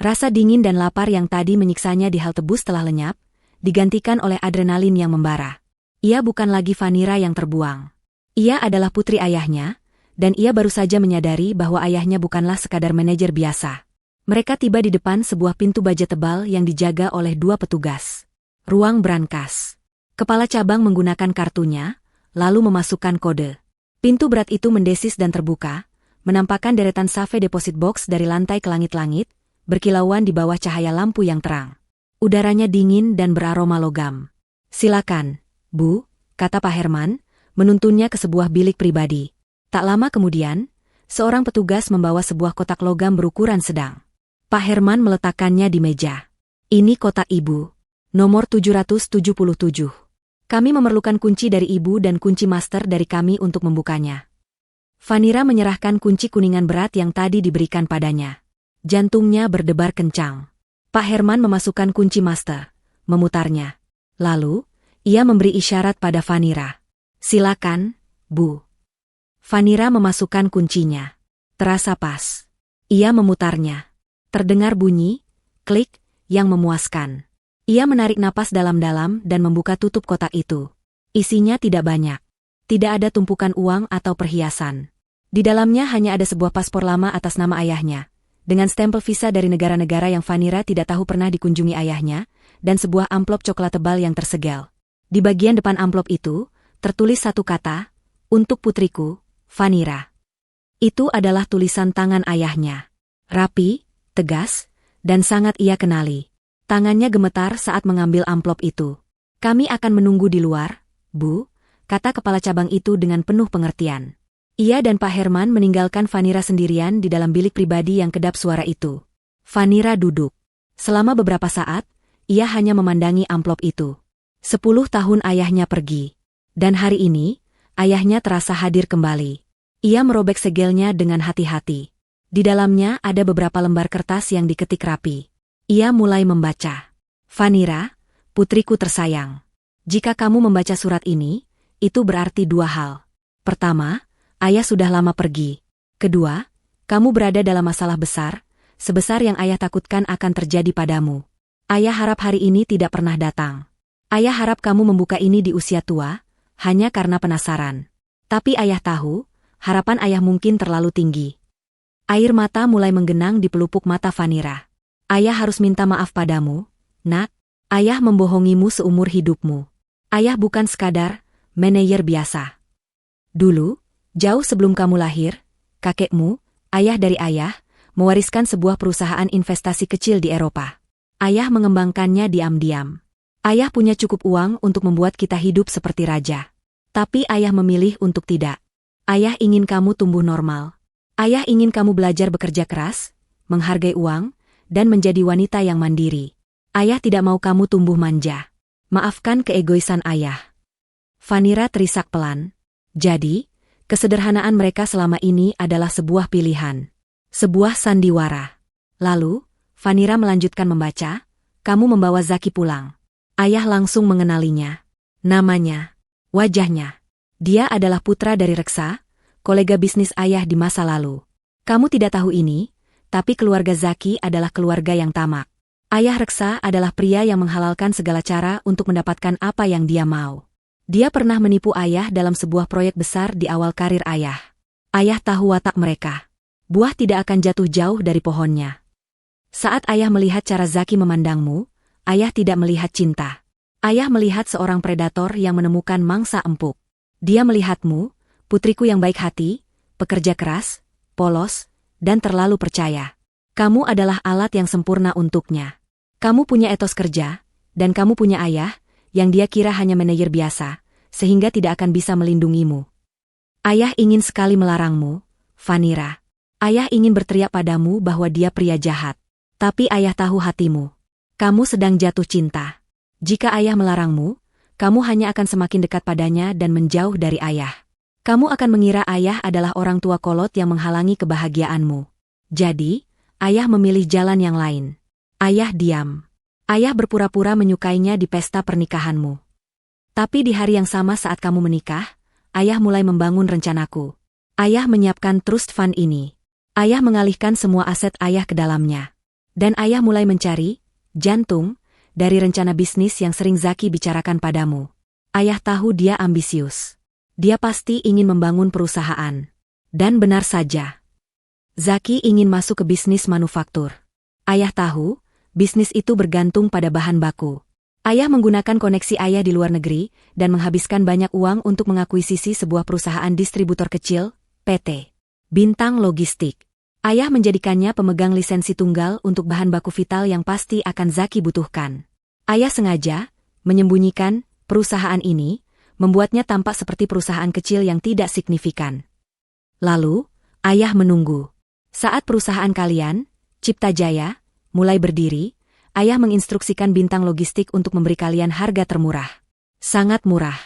Rasa dingin dan lapar yang tadi menyiksanya di halte bus telah lenyap, digantikan oleh adrenalin yang membara. Ia bukan lagi Vanira yang terbuang. Ia adalah putri ayahnya, dan ia baru saja menyadari bahwa ayahnya bukanlah sekadar manajer biasa. Mereka tiba di depan sebuah pintu baja tebal yang dijaga oleh 2 petugas. Ruang brankas. Kepala cabang menggunakan kartunya, lalu memasukkan kode. Pintu berat itu mendesis dan terbuka, menampakkan deretan save deposit box dari lantai ke langit-langit, berkilauan di bawah cahaya lampu yang terang. Udaranya dingin dan beraroma logam. "Silakan, Bu," kata Pak Herman, menuntunnya ke sebuah bilik pribadi. Tak lama kemudian, seorang petugas membawa sebuah kotak logam berukuran sedang. Pak Herman meletakkannya di meja. "Ini kotak Ibu. Nomor 777. Kami memerlukan kunci dari Ibu dan kunci master dari kami untuk membukanya." Vanira menyerahkan kunci kuningan berat yang tadi diberikan padanya. Jantungnya berdebar kencang. Pak Herman memasukkan kunci master, memutarnya. Lalu, ia memberi isyarat pada Vanira. "Silakan, Bu." Vanira memasukkan kuncinya. Terasa pas. Ia memutarnya. Terdengar bunyi, klik, yang memuaskan. Ia menarik napas dalam-dalam dan membuka tutup kotak itu. Isinya tidak banyak. Tidak ada tumpukan uang atau perhiasan. Di dalamnya hanya ada sebuah paspor lama atas nama ayahnya, dengan stempel visa dari negara-negara yang Vanira tidak tahu pernah dikunjungi ayahnya, dan sebuah amplop coklat tebal yang tersegel. Di bagian depan amplop itu, tertulis satu kata, "Untuk putriku, Vanira." Itu adalah tulisan tangan ayahnya. Rapi, tegas, dan sangat ia kenali. Tangannya gemetar saat mengambil amplop itu. "Kami akan menunggu di luar, Bu," kata kepala cabang itu dengan penuh pengertian. Ia dan Pak Herman meninggalkan Vanira sendirian di dalam bilik pribadi yang kedap suara itu. Vanira duduk. Selama beberapa saat, ia hanya memandangi amplop itu. 10 tahun ayahnya pergi. Dan hari ini, ayahnya terasa hadir kembali. Ia merobek segelnya dengan hati-hati. Di dalamnya ada beberapa lembar kertas yang diketik rapi. Ia mulai membaca. "Vanira, putriku tersayang. Jika kamu membaca surat ini, itu berarti dua hal. Pertama, ayah sudah lama pergi. Kedua, kamu berada dalam masalah besar, sebesar yang ayah takutkan akan terjadi padamu. Ayah harap hari ini tidak pernah datang. Ayah harap kamu membuka ini di usia tua, hanya karena penasaran. Tapi ayah tahu, harapan ayah mungkin terlalu tinggi." Air mata mulai menggenang di pelupuk mata Vanira. "Ayah harus minta maaf padamu, Nak. Ayah membohongimu seumur hidupmu. Ayah bukan sekadar manajer biasa. Dulu, jauh sebelum kamu lahir, kakekmu, ayah dari ayah, mewariskan sebuah perusahaan investasi kecil di Eropa. Ayah mengembangkannya diam-diam. Ayah punya cukup uang untuk membuat kita hidup seperti raja. Tapi ayah memilih untuk tidak. Ayah ingin kamu tumbuh normal. Ayah ingin kamu belajar bekerja keras, menghargai uang, dan menjadi wanita yang mandiri. Ayah tidak mau kamu tumbuh manja. Maafkan keegoisan ayah." Vanira terisak pelan. Jadi, kesederhanaan mereka selama ini adalah sebuah pilihan. Sebuah sandiwara. Lalu, Vanira melanjutkan membaca, "Kamu membawa Zaki pulang." Ayah langsung mengenalinya. Namanya, wajahnya. Dia adalah putra dari Reksa, kolega bisnis ayah di masa lalu. Kamu tidak tahu ini, tapi keluarga Zaki adalah keluarga yang tamak. Ayah Reksa adalah pria yang menghalalkan segala cara untuk mendapatkan apa yang dia mau. Dia pernah menipu ayah dalam sebuah proyek besar di awal karir ayah. Ayah tahu watak mereka. Buah tidak akan jatuh jauh dari pohonnya. Saat ayah melihat cara Zaki memandangmu, ayah tidak melihat cinta. Ayah melihat seorang predator yang menemukan mangsa empuk. Dia melihatmu, putriku yang baik hati, pekerja keras, polos, dan terlalu percaya. Kamu adalah alat yang sempurna untuknya. Kamu punya etos kerja, dan kamu punya ayah, yang dia kira hanya manajer biasa, sehingga tidak akan bisa melindungimu. Ayah ingin sekali melarangmu, Vanira. Ayah ingin berteriak padamu bahwa dia pria jahat. Tapi ayah tahu hatimu. Kamu sedang jatuh cinta. Jika ayah melarangmu, kamu hanya akan semakin dekat padanya dan menjauh dari ayah. Kamu akan mengira ayah adalah orang tua kolot yang menghalangi kebahagiaanmu. Jadi, ayah memilih jalan yang lain. Ayah diam. Ayah berpura-pura menyukainya di pesta pernikahanmu. Tapi di hari yang sama saat kamu menikah, ayah mulai membangun rencanaku. Ayah menyiapkan trust fund ini. Ayah mengalihkan semua aset ayah ke dalamnya. Dan ayah mulai mencari, jantung, dari rencana bisnis yang sering Zaki bicarakan padamu. Ayah tahu dia ambisius. Dia pasti ingin membangun perusahaan. Dan benar saja. Zaki ingin masuk ke bisnis manufaktur. Ayah tahu, bisnis itu bergantung pada bahan baku. Ayah menggunakan koneksi ayah di luar negeri dan menghabiskan banyak uang untuk mengakuisisi sebuah perusahaan distributor kecil, PT. Bintang Logistik. Ayah menjadikannya pemegang lisensi tunggal untuk bahan baku vital yang pasti akan Zaki butuhkan. Ayah sengaja menyembunyikan perusahaan ini, membuatnya tampak seperti perusahaan kecil yang tidak signifikan. Lalu, ayah menunggu. Saat perusahaan kalian, Cipta Jaya, mulai berdiri, ayah menginstruksikan Bintang Logistik untuk memberi kalian harga termurah. Sangat murah.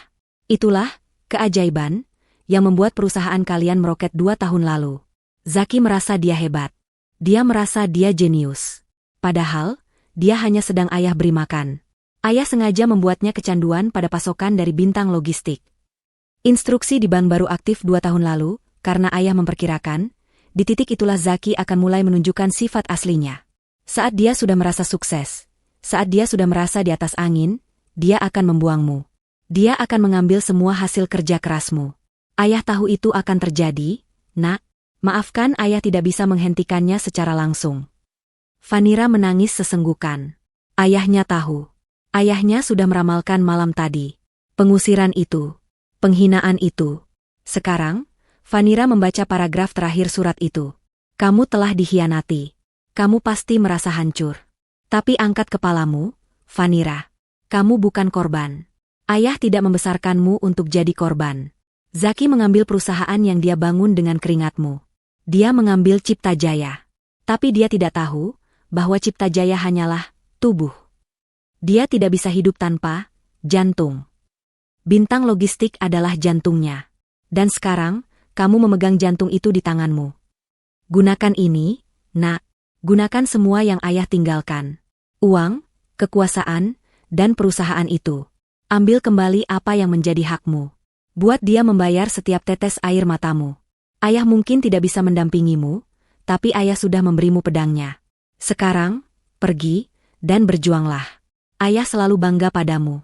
Itulah keajaiban yang membuat perusahaan kalian meroket 2 tahun lalu. Zaki merasa dia hebat. Dia merasa dia jenius. Padahal, dia hanya sedang ayah beri makan. Ayah sengaja membuatnya kecanduan pada pasokan dari Bintang Logistik. Instruksi di bank baru aktif 2 tahun lalu, karena ayah memperkirakan, di titik itulah Zaki akan mulai menunjukkan sifat aslinya. Saat dia sudah merasa sukses, saat dia sudah merasa di atas angin, dia akan membuangmu. Dia akan mengambil semua hasil kerja kerasmu. Ayah tahu itu akan terjadi, nak. Maafkan ayah tidak bisa menghentikannya secara langsung. Vanira menangis sesenggukan. Ayahnya tahu. Ayahnya sudah meramalkan malam tadi. Pengusiran itu. Penghinaan itu. Sekarang, Vanira membaca paragraf terakhir surat itu. Kamu telah dikhianati. Kamu pasti merasa hancur. Tapi angkat kepalamu, Vanira. Kamu bukan korban. Ayah tidak membesarkanmu untuk jadi korban. Zaki mengambil perusahaan yang dia bangun dengan keringatmu. Dia mengambil Cipta Jaya. Tapi dia tidak tahu bahwa Cipta Jaya hanyalah tubuh. Dia tidak bisa hidup tanpa jantung. Bintang Logistik adalah jantungnya. Dan sekarang, kamu memegang jantung itu di tanganmu. Gunakan ini, nak. Gunakan semua yang ayah tinggalkan. Uang, kekuasaan, dan perusahaan itu. Ambil kembali apa yang menjadi hakmu. Buat dia membayar setiap tetes air matamu. Ayah mungkin tidak bisa mendampingimu, tapi ayah sudah memberimu pedangnya. Sekarang, pergi, dan berjuanglah. Ayah selalu bangga padamu.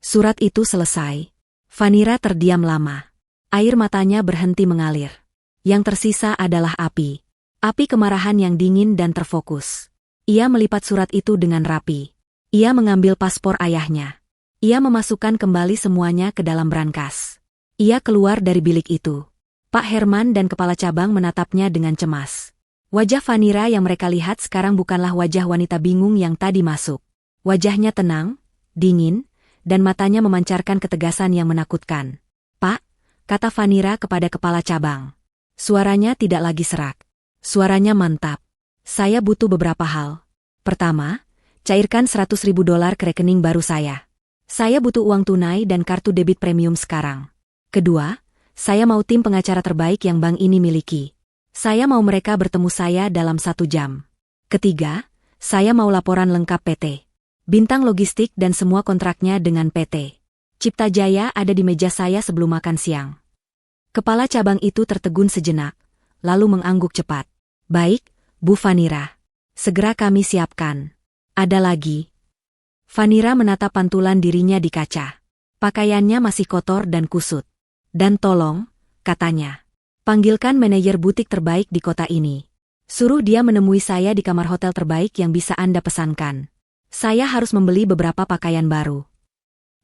Surat itu selesai. Vanira terdiam lama. Air matanya berhenti mengalir. Yang tersisa adalah api. Api kemarahan yang dingin dan terfokus. Ia melipat surat itu dengan rapi. Ia mengambil paspor ayahnya. Ia memasukkan kembali semuanya ke dalam brankas. Ia keluar dari bilik itu. Pak Herman dan kepala cabang menatapnya dengan cemas. Wajah Vanira yang mereka lihat sekarang bukanlah wajah wanita bingung yang tadi masuk. Wajahnya tenang, dingin, dan matanya memancarkan ketegasan yang menakutkan. Pak, kata Vanira kepada kepala cabang. Suaranya tidak lagi serak. Suaranya mantap. Saya butuh beberapa hal. Pertama, cairkan $100.000 ke rekening baru saya. Saya butuh uang tunai dan kartu debit premium sekarang. Kedua, saya mau tim pengacara terbaik yang bank ini miliki. Saya mau mereka bertemu saya dalam 1 jam. Ketiga, saya mau laporan lengkap PT Bintang Logistik dan semua kontraknya dengan PT Cipta Jaya ada di meja saya sebelum makan siang. Kepala cabang itu tertegun sejenak, lalu mengangguk cepat. Baik, Bu Vanira. Segera kami siapkan. Ada lagi. Vanira menatap pantulan dirinya di kaca. Pakaiannya masih kotor dan kusut. Dan tolong, katanya, panggilkan manajer butik terbaik di kota ini. Suruh dia menemui saya di kamar hotel terbaik yang bisa Anda pesankan. Saya harus membeli beberapa pakaian baru.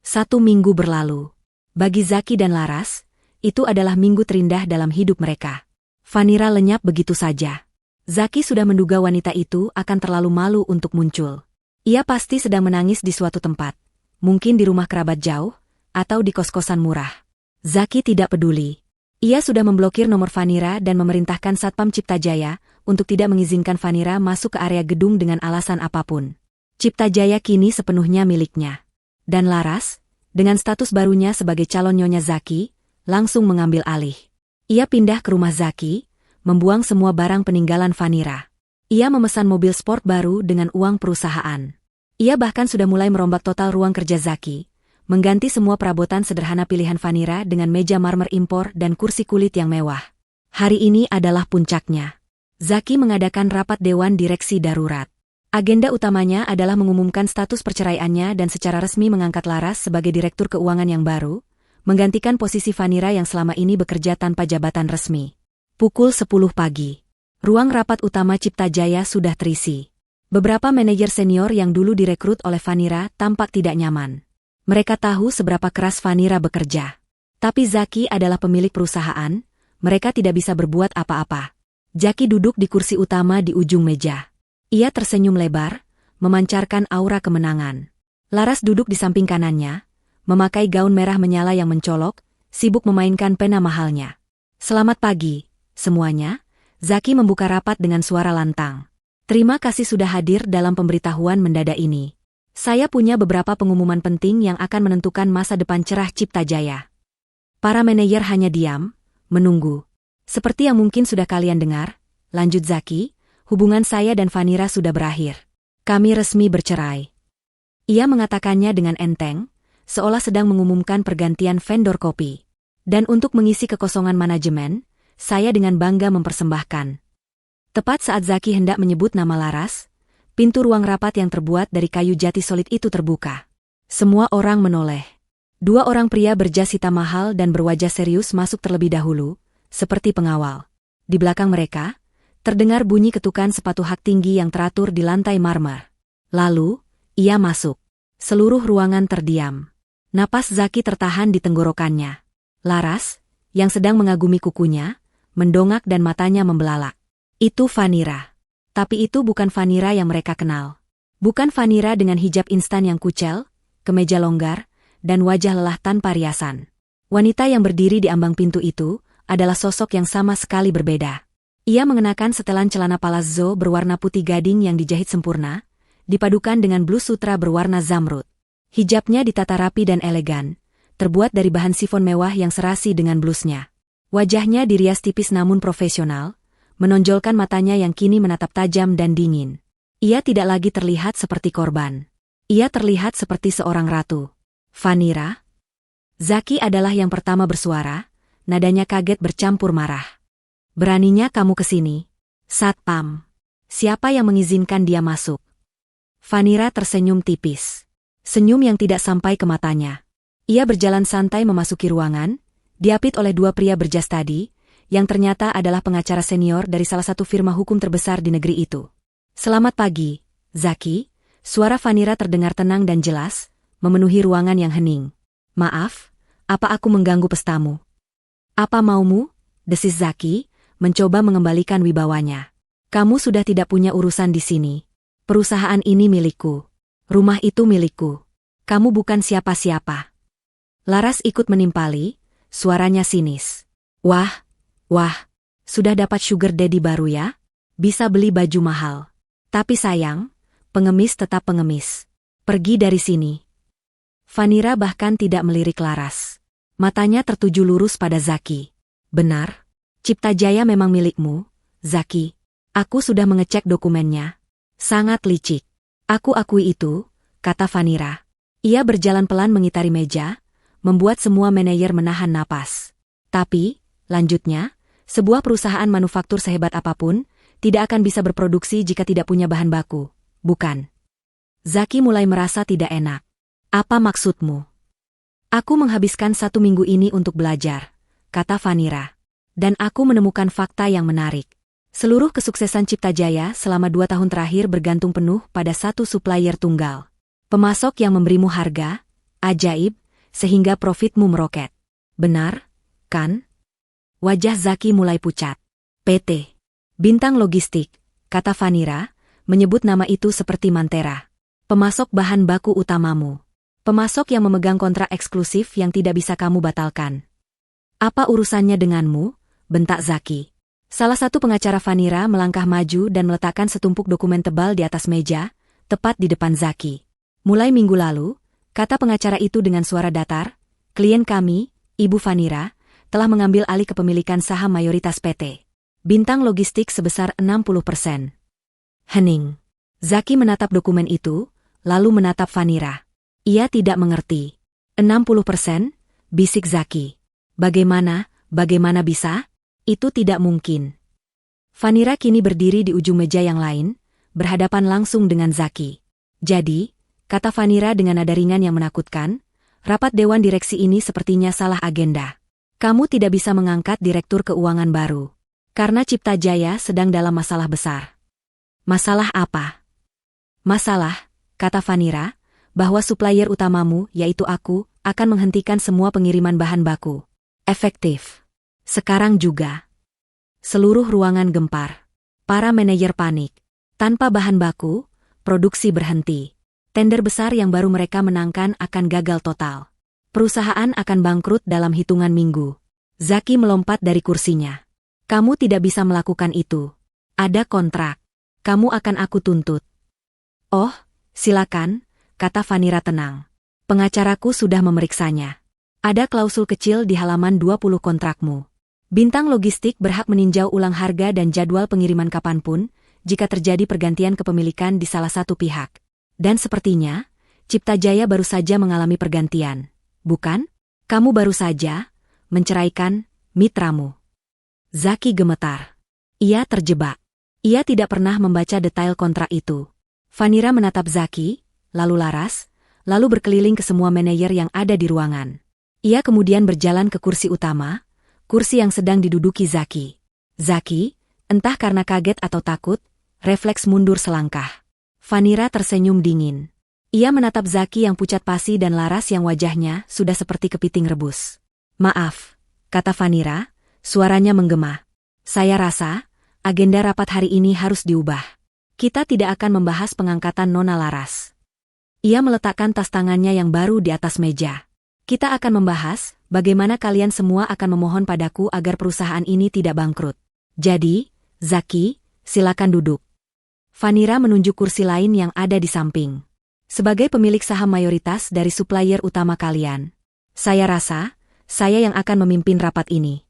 1 minggu berlalu. Bagi Zaki dan Laras, itu adalah minggu terindah dalam hidup mereka. Vanira lenyap begitu saja. Zaki sudah menduga wanita itu akan terlalu malu untuk muncul. Ia pasti sedang menangis di suatu tempat. Mungkin di rumah kerabat jauh, atau di kos-kosan murah. Zaki tidak peduli. Ia sudah memblokir nomor Vanira dan memerintahkan Satpam Cipta Jaya untuk tidak mengizinkan Vanira masuk ke area gedung dengan alasan apapun. Cipta Jaya kini sepenuhnya miliknya. Dan Laras, dengan status barunya sebagai calon nyonya Zaki, langsung mengambil alih. Ia pindah ke rumah Zaki, membuang semua barang peninggalan Vanira. Ia memesan mobil sport baru dengan uang perusahaan. Ia bahkan sudah mulai merombak total ruang kerja Zaki, mengganti semua perabotan sederhana pilihan Vanira dengan meja marmer impor dan kursi kulit yang mewah. Hari ini adalah puncaknya. Zaki mengadakan rapat dewan direksi darurat. Agenda utamanya adalah mengumumkan status perceraiannya dan secara resmi mengangkat Laras sebagai direktur keuangan yang baru, menggantikan posisi Vanira yang selama ini bekerja tanpa jabatan resmi. Pukul 10 pagi. Ruang rapat utama Cipta Jaya sudah terisi. Beberapa manajer senior yang dulu direkrut oleh Vanira tampak tidak nyaman. Mereka tahu seberapa keras Vanira bekerja. Tapi Zaki adalah pemilik perusahaan, mereka tidak bisa berbuat apa-apa. Zaki duduk di kursi utama di ujung meja. Ia tersenyum lebar, memancarkan aura kemenangan. Laras duduk di samping kanannya, memakai gaun merah menyala yang mencolok, sibuk memainkan pena mahalnya. Selamat pagi, semuanya. Zaki membuka rapat dengan suara lantang. Terima kasih sudah hadir dalam pemberitahuan mendadak ini. Saya punya beberapa pengumuman penting yang akan menentukan masa depan cerah Cipta Jaya. Para manajer hanya diam, menunggu. Seperti yang mungkin sudah kalian dengar, lanjut Zaki, hubungan saya dan Vanira sudah berakhir. Kami resmi bercerai. Ia mengatakannya dengan enteng, seolah sedang mengumumkan pergantian vendor kopi. Dan untuk mengisi kekosongan manajemen, saya dengan bangga mempersembahkan. Tepat saat Zaki hendak menyebut nama Laras, pintu ruang rapat yang terbuat dari kayu jati solid itu terbuka. Semua orang menoleh. Dua orang pria berjas hitam mahal dan berwajah serius masuk terlebih dahulu, seperti pengawal. Di belakang mereka, terdengar bunyi ketukan sepatu hak tinggi yang teratur di lantai marmer. Lalu, ia masuk. Seluruh ruangan terdiam. Napas Zaki tertahan di tenggorokannya. Laras, yang sedang mengagumi kukunya, mendongak dan matanya membelalak. Itu Vanira. Tapi itu bukan Vanira yang mereka kenal. Bukan Vanira dengan hijab instan yang kucel, kemeja longgar, dan wajah lelah tanpa riasan. Wanita yang berdiri di ambang pintu itu adalah sosok yang sama sekali berbeda. Ia mengenakan setelan celana palazzo berwarna putih gading yang dijahit sempurna, dipadukan dengan blus sutra berwarna zamrud. Hijabnya ditata rapi dan elegan, terbuat dari bahan sifon mewah yang serasi dengan blusnya. Wajahnya dirias tipis namun profesional, menonjolkan matanya yang kini menatap tajam dan dingin. Ia tidak lagi terlihat seperti korban. Ia terlihat seperti seorang ratu. Vanira? Zaki adalah yang pertama bersuara, nadanya kaget bercampur marah. Beraninya kamu kesini? Satpam. Siapa yang mengizinkan dia masuk? Vanira tersenyum tipis. Senyum yang tidak sampai ke matanya. Ia berjalan santai memasuki ruangan, diapit oleh dua pria berjas tadi, yang ternyata adalah pengacara senior dari salah satu firma hukum terbesar di negeri itu. Selamat pagi, Zaki. Suara Vanira terdengar tenang dan jelas, memenuhi ruangan yang hening. Maaf, apa aku mengganggu pestamu? Apa maumu? Desis Zaki, mencoba mengembalikan wibawanya. Kamu sudah tidak punya urusan di sini. Perusahaan ini milikku. Rumah itu milikku. Kamu bukan siapa-siapa. Laras ikut menimpali, suaranya sinis. Wah, sudah dapat sugar daddy baru ya? Bisa beli baju mahal. Tapi sayang, pengemis tetap pengemis. Pergi dari sini. Vanira bahkan tidak melirik Laras. Matanya tertuju lurus pada Zaki. Benar, Cipta Jaya memang milikmu, Zaki. Aku sudah mengecek dokumennya. Sangat licik. Aku akui itu, kata Vanira. Ia berjalan pelan mengitari meja, membuat semua manajer menahan napas. Tapi, lanjutnya, sebuah perusahaan manufaktur sehebat apapun, tidak akan bisa berproduksi jika tidak punya bahan baku, bukan? Zaki mulai merasa tidak enak. Apa maksudmu? Aku menghabiskan 1 minggu ini untuk belajar, kata Vanira. Dan aku menemukan fakta yang menarik. Seluruh kesuksesan Cipta Jaya selama 2 tahun terakhir bergantung penuh pada satu supplier tunggal. Pemasok yang memberimu harga, ajaib, sehingga profitmu meroket. Benar, kan? Wajah Zaki mulai pucat. PT. Bintang Logistik, kata Vanira, menyebut nama itu seperti mantera. Pemasok bahan baku utamamu. Pemasok yang memegang kontrak eksklusif yang tidak bisa kamu batalkan. Apa urusannya denganmu? Bentak Zaki. Salah satu pengacara Vanira melangkah maju dan meletakkan setumpuk dokumen tebal di atas meja, tepat di depan Zaki. Mulai minggu lalu, kata pengacara itu dengan suara datar, klien kami, Ibu Vanira, telah mengambil alih kepemilikan saham mayoritas PT Bintang Logistik sebesar 60%. Hening. Zaki menatap dokumen itu, lalu menatap Vanira. Ia tidak mengerti. 60%? Bisik Zaki. Bagaimana bisa? Itu tidak mungkin. Vanira kini berdiri di ujung meja yang lain, berhadapan langsung dengan Zaki. Jadi, kata Vanira dengan nada ringan yang menakutkan, rapat dewan direksi ini sepertinya salah agenda. Kamu tidak bisa mengangkat direktur keuangan baru. Karena Cipta Jaya sedang dalam masalah besar. Masalah apa? Masalah, kata Vanira, bahwa supplier utamamu, yaitu aku, akan menghentikan semua pengiriman bahan baku. Efektif. Sekarang juga. Seluruh ruangan gempar. Para manajer panik. Tanpa bahan baku, produksi berhenti. Tender besar yang baru mereka menangkan akan gagal total. Perusahaan akan bangkrut dalam hitungan minggu. Zaki melompat dari kursinya. Kamu tidak bisa melakukan itu. Ada kontrak. Kamu akan aku tuntut. Oh, silakan, kata Vanira tenang. Pengacaraku sudah memeriksanya. Ada klausul kecil di halaman 20 kontrakmu. Bintang Logistik berhak meninjau ulang harga dan jadwal pengiriman kapanpun, jika terjadi pergantian kepemilikan di salah satu pihak. Dan sepertinya, Cipta Jaya baru saja mengalami pergantian. Bukan? Kamu baru saja menceraikan mitramu. Zaki gemetar. Ia terjebak. Ia tidak pernah membaca detail kontrak itu. Vanira menatap Zaki, lalu laras, lalu berkeliling ke semua manajer yang ada di ruangan. Ia kemudian berjalan ke kursi utama, kursi yang sedang diduduki Zaki. Zaki, entah karena kaget atau takut, refleks mundur selangkah. Vanira tersenyum dingin. Ia menatap Zaki yang pucat pasi dan laras yang wajahnya sudah seperti kepiting rebus. Maaf, kata Vanira, suaranya menggema. Saya rasa, agenda rapat hari ini harus diubah. Kita tidak akan membahas pengangkatan Nona Laras. Ia meletakkan tas tangannya yang baru di atas meja. Kita akan membahas bagaimana kalian semua akan memohon padaku agar perusahaan ini tidak bangkrut. Jadi, Zaki, silakan duduk. Vanira menunjuk kursi lain yang ada di samping. Sebagai pemilik saham mayoritas dari supplier utama kalian, saya rasa, saya yang akan memimpin rapat ini.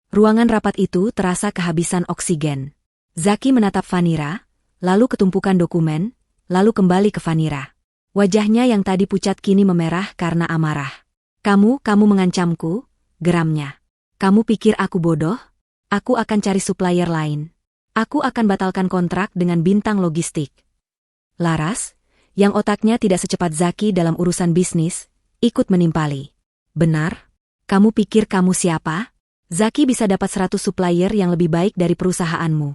Ruangan rapat itu terasa kehabisan oksigen. Zaki menatap Vanira, lalu ketumpukan dokumen, lalu kembali ke Vanira. Wajahnya yang tadi pucat kini memerah karena amarah. Kamu mengancamku, geramnya. Kamu pikir aku bodoh? Aku akan cari supplier lain. Aku akan batalkan kontrak dengan Bintang Logistik. Laras, yang otaknya tidak secepat Zaki dalam urusan bisnis, ikut menimpali. Benar? Kamu pikir kamu siapa? Zaki bisa dapat 100 supplier yang lebih baik dari perusahaanmu.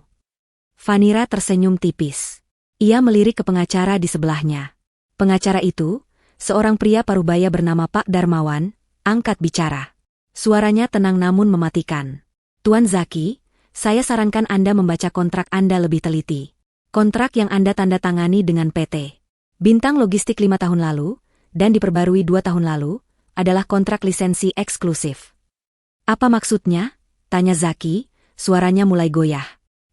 Vanira tersenyum tipis. Ia melirik ke pengacara di sebelahnya. Pengacara itu, seorang pria parubaya bernama Pak Darmawan, angkat bicara. Suaranya tenang namun mematikan. Tuan Zaki, saya sarankan Anda membaca kontrak Anda lebih teliti. Kontrak yang Anda tanda tangani dengan PT Bintang Logistik 5 tahun lalu, dan diperbarui 2 tahun lalu, adalah kontrak lisensi eksklusif. Apa maksudnya? Tanya Zaki, suaranya mulai goyah.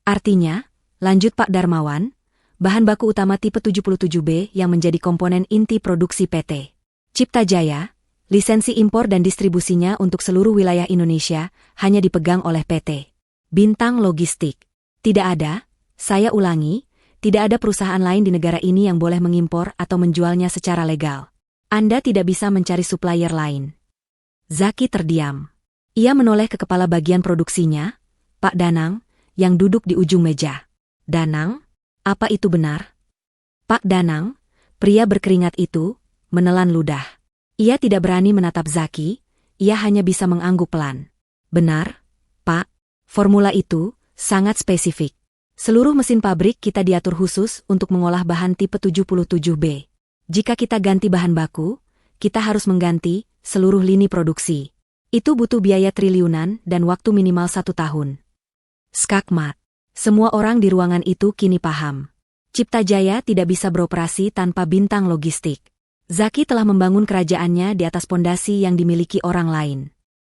Artinya, lanjut Pak Darmawan, bahan baku utama tipe 77B yang menjadi komponen inti produksi PT Cipta Jaya, lisensi impor dan distribusinya untuk seluruh wilayah Indonesia hanya dipegang oleh PT Bintang Logistik. Tidak ada, saya ulangi, tidak ada perusahaan lain di negara ini yang boleh mengimpor atau menjualnya secara legal. Anda tidak bisa mencari supplier lain. Zaki terdiam. Ia menoleh ke kepala bagian produksinya, Pak Danang, yang duduk di ujung meja. Danang? Apa itu benar? Pak Danang, pria berkeringat itu, menelan ludah. Ia tidak berani menatap Zaki, ia hanya bisa mengangguk pelan. Benar, Pak, formula itu sangat spesifik. Seluruh mesin pabrik kita diatur khusus untuk mengolah bahan tipe 77B. Jika kita ganti bahan baku, kita harus mengganti seluruh lini produksi. Itu butuh biaya triliunan dan waktu minimal 1 tahun. Skakmat. Semua orang di ruangan itu kini paham. Cipta Jaya tidak bisa beroperasi tanpa Bintang Logistik. Zaki telah membangun kerajaannya di atas pondasi yang dimiliki orang lain.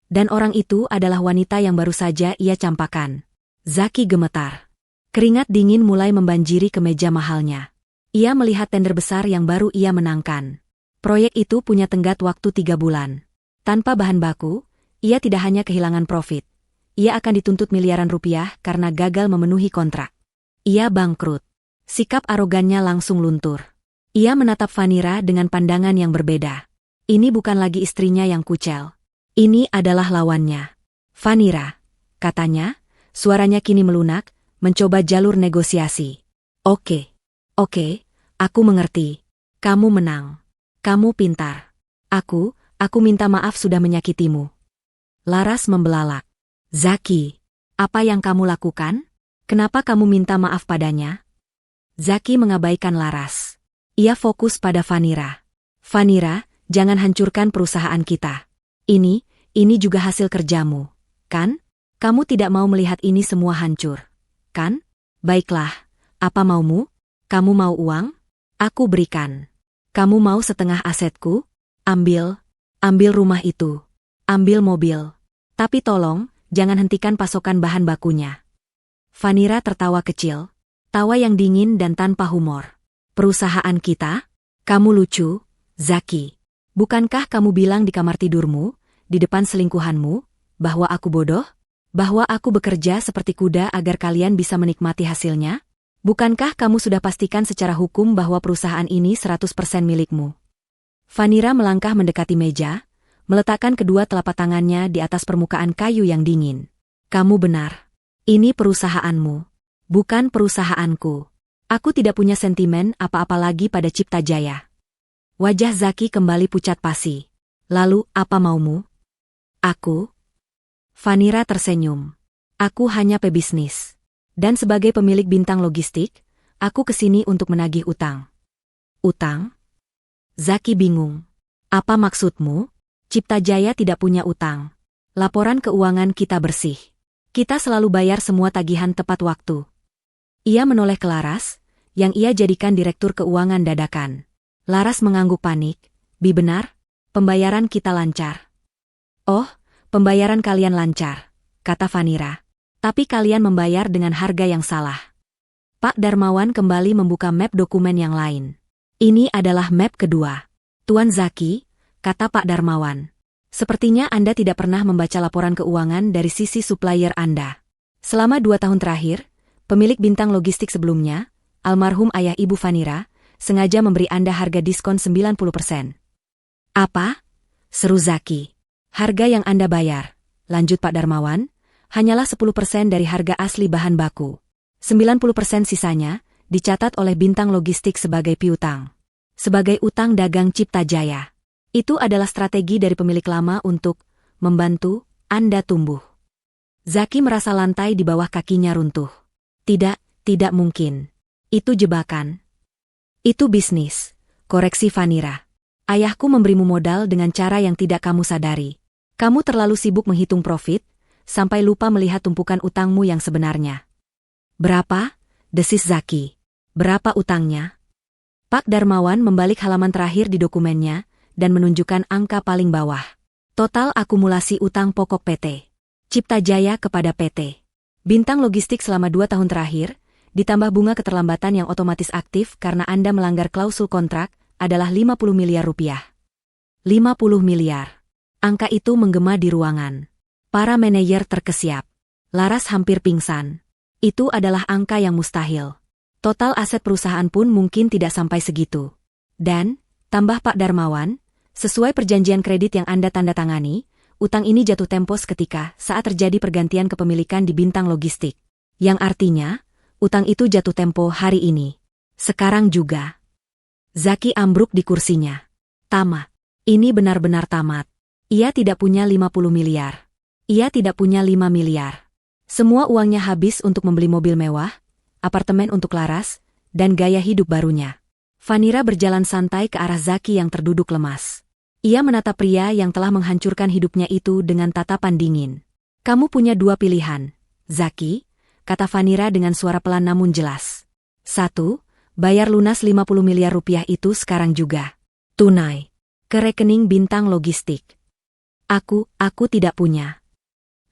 Dan orang itu adalah wanita yang baru saja ia campakan. Zaki gemetar. Keringat dingin mulai membanjiri ke meja mahalnya. Ia melihat tender besar yang baru ia menangkan. Proyek itu punya tenggat waktu 3 bulan. Tanpa bahan baku, ia tidak hanya kehilangan profit. Ia akan dituntut miliaran rupiah karena gagal memenuhi kontrak. Ia bangkrut. Sikap arogannya langsung luntur. Ia menatap Vanira dengan pandangan yang berbeda. Ini bukan lagi istrinya yang kucel. Ini adalah lawannya. Vanira, katanya, suaranya kini melunak, mencoba jalur negosiasi. Oke, aku mengerti. Kamu menang. Kamu pintar. Aku minta maaf sudah menyakitimu. Laras membelalak. Zaki, apa yang kamu lakukan? Kenapa kamu minta maaf padanya? Zaki mengabaikan Laras. Ia fokus pada Vanira. Vanira, jangan hancurkan perusahaan kita. Ini juga hasil kerjamu, kan? Kamu tidak mau melihat ini semua hancur, kan? Baiklah, apa maumu? Kamu mau uang? Aku berikan. Kamu mau setengah asetku? Ambil. Ambil rumah itu. Ambil mobil. Tapi tolong, jangan hentikan pasokan bahan bakunya. Vanira tertawa kecil. Tawa yang dingin dan tanpa humor. Perusahaan kita? Kamu lucu, Zaki. Bukankah kamu bilang di kamar tidurmu, di depan selingkuhanmu, bahwa aku bodoh? Bahwa aku bekerja seperti kuda agar kalian bisa menikmati hasilnya? Bukankah kamu sudah pastikan secara hukum bahwa perusahaan ini 100% milikmu? Vanira melangkah mendekati meja, meletakkan kedua telapak tangannya di atas permukaan kayu yang dingin. Kamu benar. Ini perusahaanmu. Bukan perusahaanku. Aku tidak punya sentimen apa-apa lagi pada Cipta Jaya. Wajah Zaki kembali pucat pasi. Lalu, apa maumu? Aku? Vanira tersenyum. Aku hanya pebisnis. Dan sebagai pemilik bintang logistik, aku kesini untuk menagih utang. Utang? Zaki bingung. Apa maksudmu? Cipta Jaya tidak punya utang. Laporan keuangan kita bersih. Kita selalu bayar semua tagihan tepat waktu. Ia menoleh ke Laras, yang ia jadikan direktur keuangan dadakan. Laras mengangguk panik. Bi benar, pembayaran kita lancar. Oh, pembayaran kalian lancar, kata Vanira. Tapi kalian membayar dengan harga yang salah. Pak Darmawan kembali membuka map dokumen yang lain. Ini adalah map kedua. Tuan Zaki, kata Pak Darmawan. Sepertinya Anda tidak pernah membaca laporan keuangan dari sisi supplier Anda. Selama 2 tahun terakhir, pemilik bintang logistik sebelumnya, almarhum ayah Ibu Vanira, sengaja memberi Anda harga diskon 90%. Apa? Seru Zaki. Harga yang Anda bayar, lanjut Pak Darmawan, hanyalah 10% dari harga asli bahan baku. 90% sisanya dicatat oleh bintang logistik sebagai piutang. Sebagai utang dagang Cipta Jaya. Itu adalah strategi dari pemilik lama untuk membantu Anda tumbuh. Zaki merasa lantai di bawah kakinya runtuh. Tidak mungkin. Itu jebakan. Itu bisnis, koreksi Vanira. Ayahku memberimu modal dengan cara yang tidak kamu sadari. Kamu terlalu sibuk menghitung profit, sampai lupa melihat tumpukan utangmu yang sebenarnya. Berapa? Desis Zaki. Berapa utangnya? Pak Darmawan membalik halaman terakhir di dokumennya, dan menunjukkan angka paling bawah. Total akumulasi utang pokok PT. Cipta Jaya kepada PT. Bintang logistik selama 2 tahun terakhir, ditambah bunga keterlambatan yang otomatis aktif karena Anda melanggar klausul kontrak, adalah 50 miliar rupiah. 50 miliar. Angka itu menggema di ruangan. Para manajer terkesiap. Laras hampir pingsan. Itu adalah angka yang mustahil. Total aset perusahaan pun mungkin tidak sampai segitu. Dan, tambah Pak Darmawan, sesuai perjanjian kredit yang Anda tanda tangani, utang ini jatuh tempo seketika saat terjadi pergantian kepemilikan di bintang logistik. Yang artinya, utang itu jatuh tempo hari ini. Sekarang juga. Zaki ambruk di kursinya. Tamat. Ini benar-benar tamat. Ia tidak punya 50 miliar. Ia tidak punya 5 miliar. Semua uangnya habis untuk membeli mobil mewah, apartemen untuk Laras, dan gaya hidup barunya. Vanira berjalan santai ke arah Zaki yang terduduk lemas. Ia menatap pria yang telah menghancurkan hidupnya itu dengan tatapan dingin. Kamu punya 2 pilihan, Zaki, kata Vanira dengan suara pelan namun jelas. 1, bayar lunas 50 miliar rupiah itu sekarang juga. Tunai. Ke rekening bintang logistik. Aku tidak punya.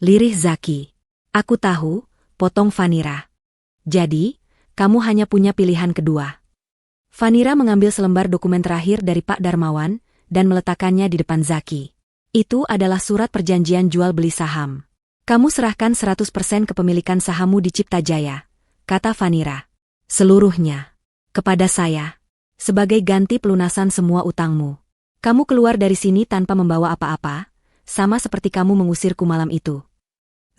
Lirih Zaki. Aku tahu, potong Vanira. Jadi, kamu hanya punya pilihan kedua. Vanira mengambil selembar dokumen terakhir dari Pak Darmawan, dan meletakkannya di depan Zaki. Itu adalah surat perjanjian jual beli saham. Kamu serahkan 100% kepemilikan sahammu di Cipta Jaya, kata Vanira. Seluruhnya. Kepada saya. Sebagai ganti pelunasan semua utangmu. Kamu keluar dari sini tanpa membawa apa-apa, sama seperti kamu mengusirku malam itu.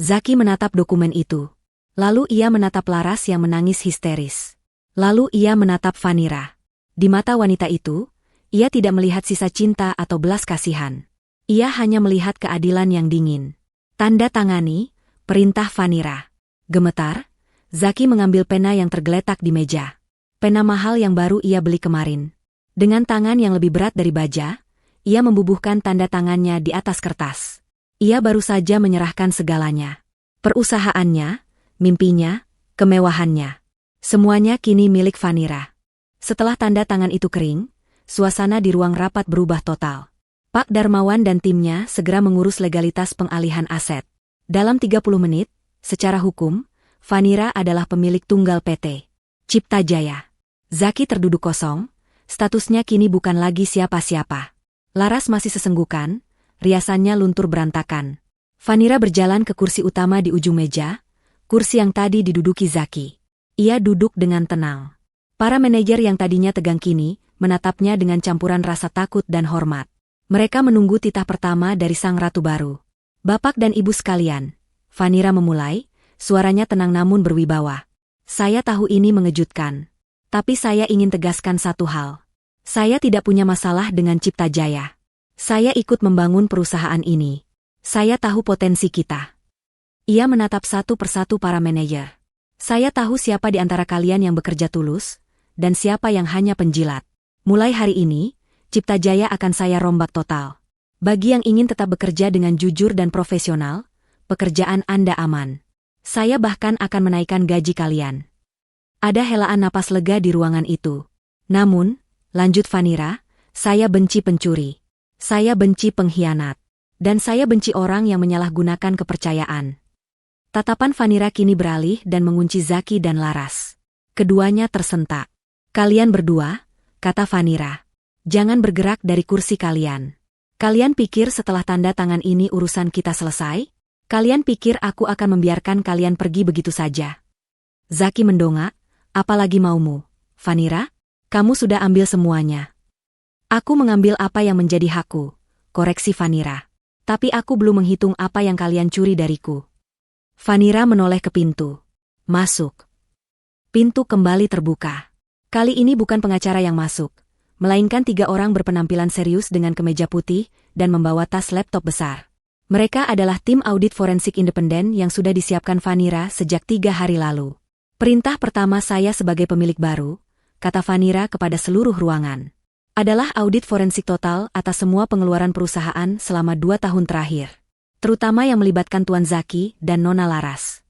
Zaki menatap dokumen itu. Lalu ia menatap Laras yang menangis histeris. Lalu ia menatap Vanira. Di mata wanita itu, ia tidak melihat sisa cinta atau belas kasihan. Ia hanya melihat keadilan yang dingin. Tanda tangani, perintah Vanira. Gemetar, Zaki mengambil pena yang tergeletak di meja. Pena mahal yang baru ia beli kemarin. Dengan tangan yang lebih berat dari baja, ia membubuhkan tanda tangannya di atas kertas. Ia baru saja menyerahkan segalanya. Perusahaannya, mimpinya, kemewahannya. Semuanya kini milik Vanira. Setelah tanda tangan itu kering, suasana di ruang rapat berubah total. Pak Darmawan dan timnya segera mengurus legalitas pengalihan aset. Dalam 30 menit, secara hukum, Vanira adalah pemilik tunggal PT Cipta Jaya. Zaki terduduk kosong, statusnya kini bukan lagi siapa-siapa. Laras masih sesenggukan, riasannya luntur berantakan. Vanira berjalan ke kursi utama di ujung meja, kursi yang tadi diduduki Zaki. Ia duduk dengan tenang. Para manajer yang tadinya tegang kini, menatapnya dengan campuran rasa takut dan hormat. Mereka menunggu titah pertama dari sang ratu baru. Bapak dan ibu sekalian, Vanira memulai, suaranya tenang namun berwibawa. Saya tahu ini mengejutkan. Tapi saya ingin tegaskan satu hal. Saya tidak punya masalah dengan Cipta Jaya. Saya ikut membangun perusahaan ini. Saya tahu potensi kita. Ia menatap satu persatu para manajer. Saya tahu siapa di antara kalian yang bekerja tulus, dan siapa yang hanya penjilat. Mulai hari ini, Cipta Jaya akan saya rombak total. Bagi yang ingin tetap bekerja dengan jujur dan profesional, pekerjaan Anda aman. Saya bahkan akan menaikkan gaji kalian. Ada helaan napas lega di ruangan itu. Namun, lanjut Vanira, saya benci pencuri. Saya benci pengkhianat. Dan saya benci orang yang menyalahgunakan kepercayaan. Tatapan Vanira kini beralih dan mengunci Zaki dan Laras. Keduanya tersentak. Kalian berdua, kata Vanira. Jangan bergerak dari kursi kalian. Kalian pikir setelah tanda tangan ini urusan kita selesai? Kalian pikir aku akan membiarkan kalian pergi begitu saja? Zaki mendongak. Apalagi maumu, Vanira? Kamu sudah ambil semuanya. Aku mengambil apa yang menjadi hakku, koreksi Vanira. Tapi aku belum menghitung apa yang kalian curi dariku. Vanira menoleh ke pintu. Masuk. Pintu kembali terbuka. Kali ini bukan pengacara yang masuk, melainkan 3 orang berpenampilan serius dengan kemeja putih dan membawa tas laptop besar. Mereka adalah tim audit forensik independen yang sudah disiapkan Vanira sejak 3 hari lalu. Perintah pertama saya sebagai pemilik baru, kata Vanira kepada seluruh ruangan, adalah audit forensik total atas semua pengeluaran perusahaan selama 2 tahun terakhir. Terutama yang melibatkan Tuan Zaki dan Nona Laras.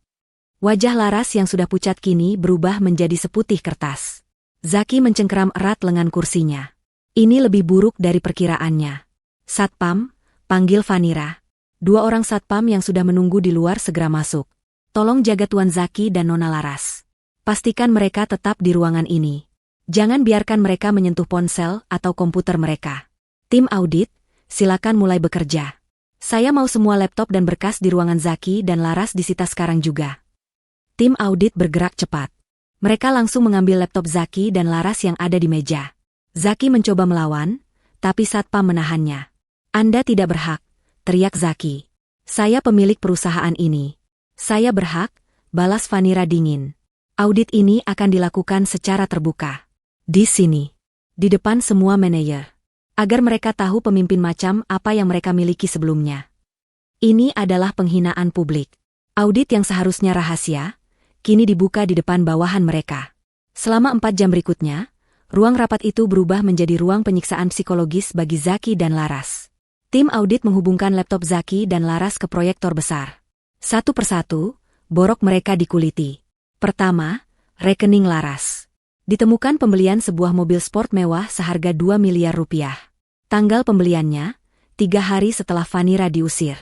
Wajah Laras yang sudah pucat kini berubah menjadi seputih kertas. Zaki mencengkeram erat lengan kursinya. Ini lebih buruk dari perkiraannya. Satpam, panggil Vanira. 2 orang satpam yang sudah menunggu di luar segera masuk. Tolong jaga Tuan Zaki dan Nona Laras. Pastikan mereka tetap di ruangan ini. Jangan biarkan mereka menyentuh ponsel atau komputer mereka. Tim audit, silakan mulai bekerja. Saya mau semua laptop dan berkas di ruangan Zaki dan Laras disita sekarang juga. Tim audit bergerak cepat. Mereka langsung mengambil laptop Zaki dan Laras yang ada di meja. Zaki mencoba melawan, tapi satpam menahannya. Anda tidak berhak, teriak Zaki. Saya pemilik perusahaan ini. Saya berhak, balas Vanira dingin. Audit ini akan dilakukan secara terbuka. Di sini. Di depan semua manajer. Agar mereka tahu pemimpin macam apa yang mereka miliki sebelumnya. Ini adalah penghinaan publik. Audit yang seharusnya rahasia, kini dibuka di depan bawahan mereka. Selama 4 jam berikutnya, ruang rapat itu berubah menjadi ruang penyiksaan psikologis bagi Zaki dan Laras. Tim audit menghubungkan laptop Zaki dan Laras ke proyektor besar. Satu persatu, borok mereka dikuliti. Pertama, rekening Laras. Ditemukan pembelian sebuah mobil sport mewah seharga 2 miliar rupiah. Tanggal pembeliannya, 3 hari setelah Vanira diusir.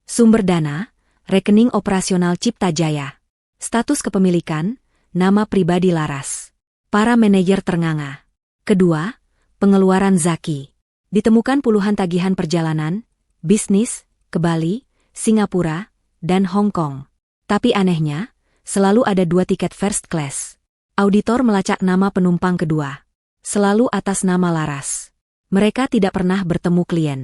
Sumber dana, rekening operasional Cipta Jaya. Status kepemilikan, nama pribadi Laras. Para manajer ternganga. Kedua, pengeluaran Zaki. Ditemukan puluhan tagihan perjalanan, bisnis, ke Bali, Singapura, dan Hong Kong. Tapi anehnya, selalu ada 2 tiket first class. Auditor melacak nama penumpang kedua. Selalu atas nama Laras. Mereka tidak pernah bertemu klien.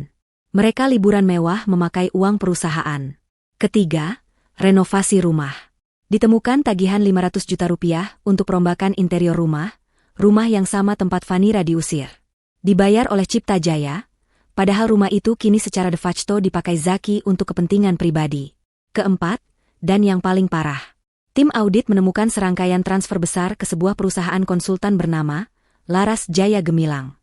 Mereka liburan mewah memakai uang perusahaan. Ketiga, renovasi rumah. Ditemukan tagihan 500 juta rupiah untuk perombakan interior rumah yang sama tempat Vanira diusir. Dibayar oleh Cipta Jaya, padahal rumah itu kini secara de facto dipakai Zaki untuk kepentingan pribadi. Keempat, dan yang paling parah, tim audit menemukan serangkaian transfer besar ke sebuah perusahaan konsultan bernama Laras Jaya Gemilang.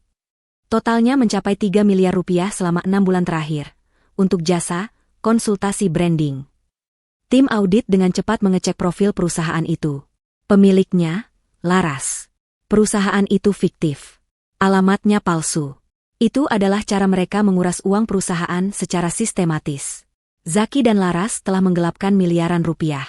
Totalnya mencapai 3 miliar rupiah selama 6 bulan terakhir, untuk jasa konsultasi branding. Tim audit dengan cepat mengecek profil perusahaan itu. Pemiliknya, Laras. Perusahaan itu fiktif. Alamatnya palsu. Itu adalah cara mereka menguras uang perusahaan secara sistematis. Zaki dan Laras telah menggelapkan miliaran rupiah.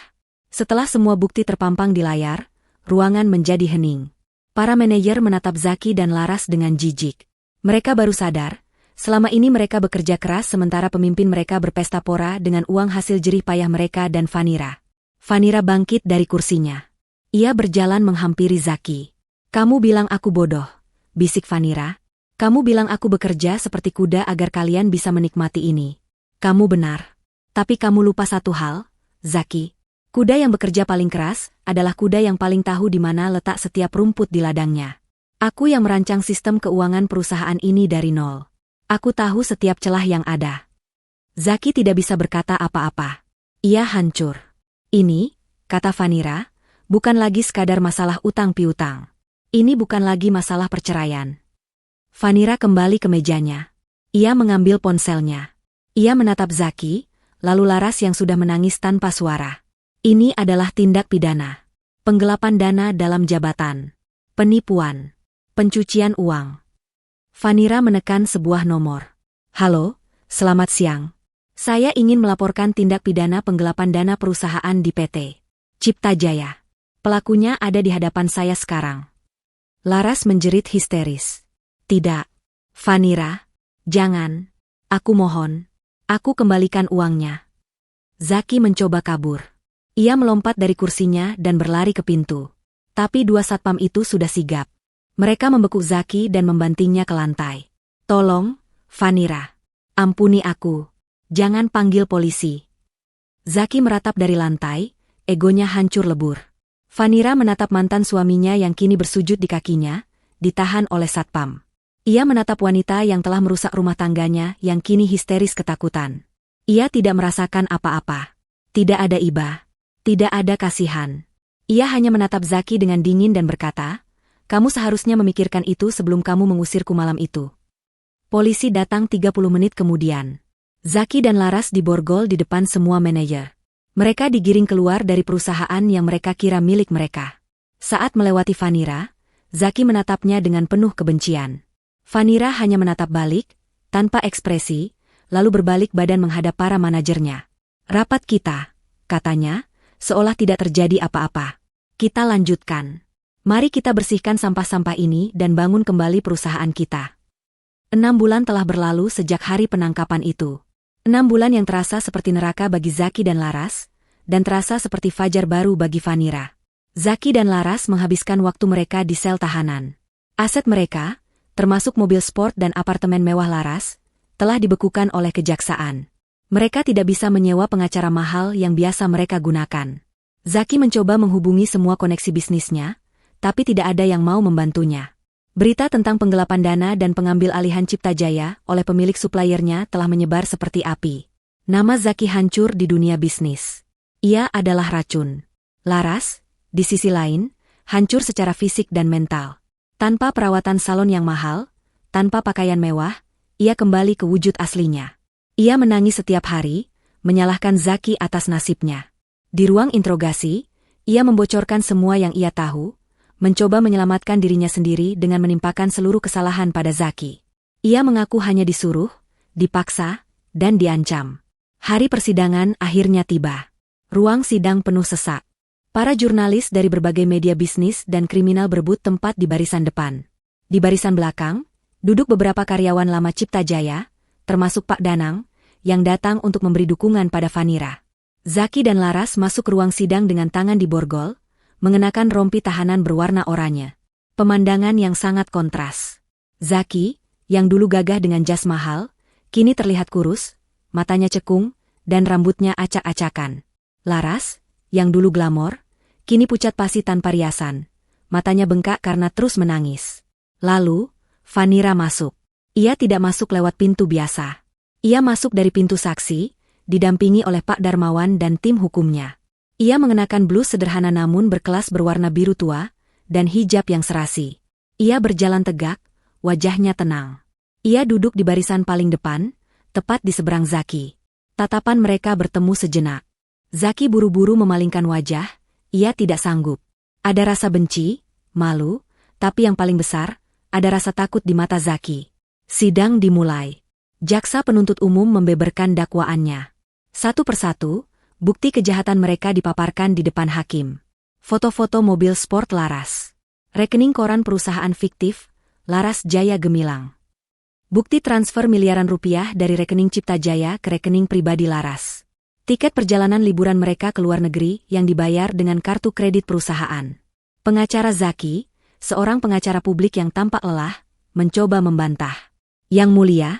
Setelah semua bukti terpampang di layar, ruangan menjadi hening. Para manajer menatap Zaki dan Laras dengan jijik. Mereka baru sadar, selama ini mereka bekerja keras sementara pemimpin mereka berpesta pora dengan uang hasil jerih payah mereka dan Vanira. Vanira bangkit dari kursinya. Ia berjalan menghampiri Zaki. "Kamu bilang aku bodoh," bisik Vanira. "Kamu bilang aku bekerja seperti kuda agar kalian bisa menikmati ini. Kamu benar. Tapi kamu lupa satu hal, Zaki. Kuda yang bekerja paling keras adalah kuda yang paling tahu di mana letak setiap rumput di ladangnya. Aku yang merancang sistem keuangan perusahaan ini dari nol. Aku tahu setiap celah yang ada." Zaki tidak bisa berkata apa-apa. Ia hancur. "Ini," kata Vanira, "bukan lagi sekadar masalah utang piutang. Ini bukan lagi masalah perceraian." Vanira kembali ke mejanya. Ia mengambil ponselnya. Ia menatap Zaki, lalu Laras yang sudah menangis tanpa suara. "Ini adalah tindak pidana. Penggelapan dana dalam jabatan. Penipuan. Pencucian uang." Vanira menekan sebuah nomor. "Halo, selamat siang. Saya ingin melaporkan tindak pidana penggelapan dana perusahaan di PT Cipta Jaya. Pelakunya ada di hadapan saya sekarang." Laras menjerit histeris. "Tidak. Vanira, jangan. Aku mohon. Aku kembalikan uangnya." Zaki mencoba kabur. Ia melompat dari kursinya dan berlari ke pintu. Tapi dua satpam itu sudah sigap. Mereka membekuk Zaki dan membantingnya ke lantai. "Tolong, Vanira. Ampuni aku. Jangan panggil polisi." Zaki meratap dari lantai, egonya hancur lebur. Vanira menatap mantan suaminya yang kini bersujud di kakinya, ditahan oleh satpam. Ia menatap wanita yang telah merusak rumah tangganya yang kini histeris ketakutan. Ia tidak merasakan apa-apa. Tidak ada iba. Tidak ada kasihan. Ia hanya menatap Zaki dengan dingin dan berkata, "Kamu seharusnya memikirkan itu sebelum kamu mengusirku malam itu." Polisi datang 30 menit kemudian. Zaki dan Laras diborgol di depan semua manajer. Mereka digiring keluar dari perusahaan yang mereka kira milik mereka. Saat melewati Vanira, Zaki menatapnya dengan penuh kebencian. Vanira hanya menatap balik, tanpa ekspresi, lalu berbalik badan menghadap para manajernya. "Rapat kita," katanya, seolah tidak terjadi apa-apa. "Kita lanjutkan. Mari kita bersihkan sampah-sampah ini dan bangun kembali perusahaan kita." 6 bulan telah berlalu sejak hari penangkapan itu. 6 bulan yang terasa seperti neraka bagi Zaki dan Laras, dan terasa seperti fajar baru bagi Vanira. Zaki dan Laras menghabiskan waktu mereka di sel tahanan. Aset mereka, termasuk mobil sport dan apartemen mewah Laras, telah dibekukan oleh kejaksaan. Mereka tidak bisa menyewa pengacara mahal yang biasa mereka gunakan. Zaki mencoba menghubungi semua koneksi bisnisnya, tapi tidak ada yang mau membantunya. Berita tentang penggelapan dana dan pengambil alihan Cipta Jaya oleh pemilik suppliernya telah menyebar seperti api. Nama Zaki hancur di dunia bisnis. Ia adalah racun. Laras, di sisi lain, hancur secara fisik dan mental. Tanpa perawatan salon yang mahal, tanpa pakaian mewah, ia kembali ke wujud aslinya. Ia menangis setiap hari, menyalahkan Zaki atas nasibnya. Di ruang interogasi, ia membocorkan semua yang ia tahu, mencoba menyelamatkan dirinya sendiri dengan menimpakan seluruh kesalahan pada Zaki. Ia mengaku hanya disuruh, dipaksa, dan diancam. Hari persidangan akhirnya tiba. Ruang sidang penuh sesak. Para jurnalis dari berbagai media bisnis dan kriminal berebut tempat di barisan depan. Di barisan belakang, duduk beberapa karyawan lama Cipta Jaya, termasuk Pak Danang, yang datang untuk memberi dukungan pada Vanira. Zaki dan Laras masuk ke ruang sidang dengan tangan diborgol, mengenakan rompi tahanan berwarna oranye. Pemandangan yang sangat kontras. Zaki, yang dulu gagah dengan jas mahal, kini terlihat kurus, matanya cekung, dan rambutnya acak-acakan. Laras, yang dulu glamor, kini pucat pasi tanpa riasan, matanya bengkak karena terus menangis. Lalu, Vanira masuk. Ia tidak masuk lewat pintu biasa. Ia masuk dari pintu saksi, didampingi oleh Pak Darmawan dan tim hukumnya. Ia mengenakan blus sederhana namun berkelas berwarna biru tua, dan hijab yang serasi. Ia berjalan tegak, wajahnya tenang. Ia duduk di barisan paling depan, tepat di seberang Zaki. Tatapan mereka bertemu sejenak. Zaki buru-buru memalingkan wajah, ia tidak sanggup. Ada rasa benci, malu, tapi yang paling besar, ada rasa takut di mata Zaki. Sidang dimulai. Jaksa penuntut umum membeberkan dakwaannya. Satu persatu, bukti kejahatan mereka dipaparkan di depan hakim. Foto-foto mobil sport Laras. Rekening koran perusahaan fiktif, Laras Jaya Gemilang. Bukti transfer miliaran rupiah dari rekening Cipta Jaya ke rekening pribadi Laras. Tiket perjalanan liburan mereka ke luar negeri yang dibayar dengan kartu kredit perusahaan. Pengacara Zaki, seorang pengacara publik yang tampak lelah, mencoba membantah. Yang mulia,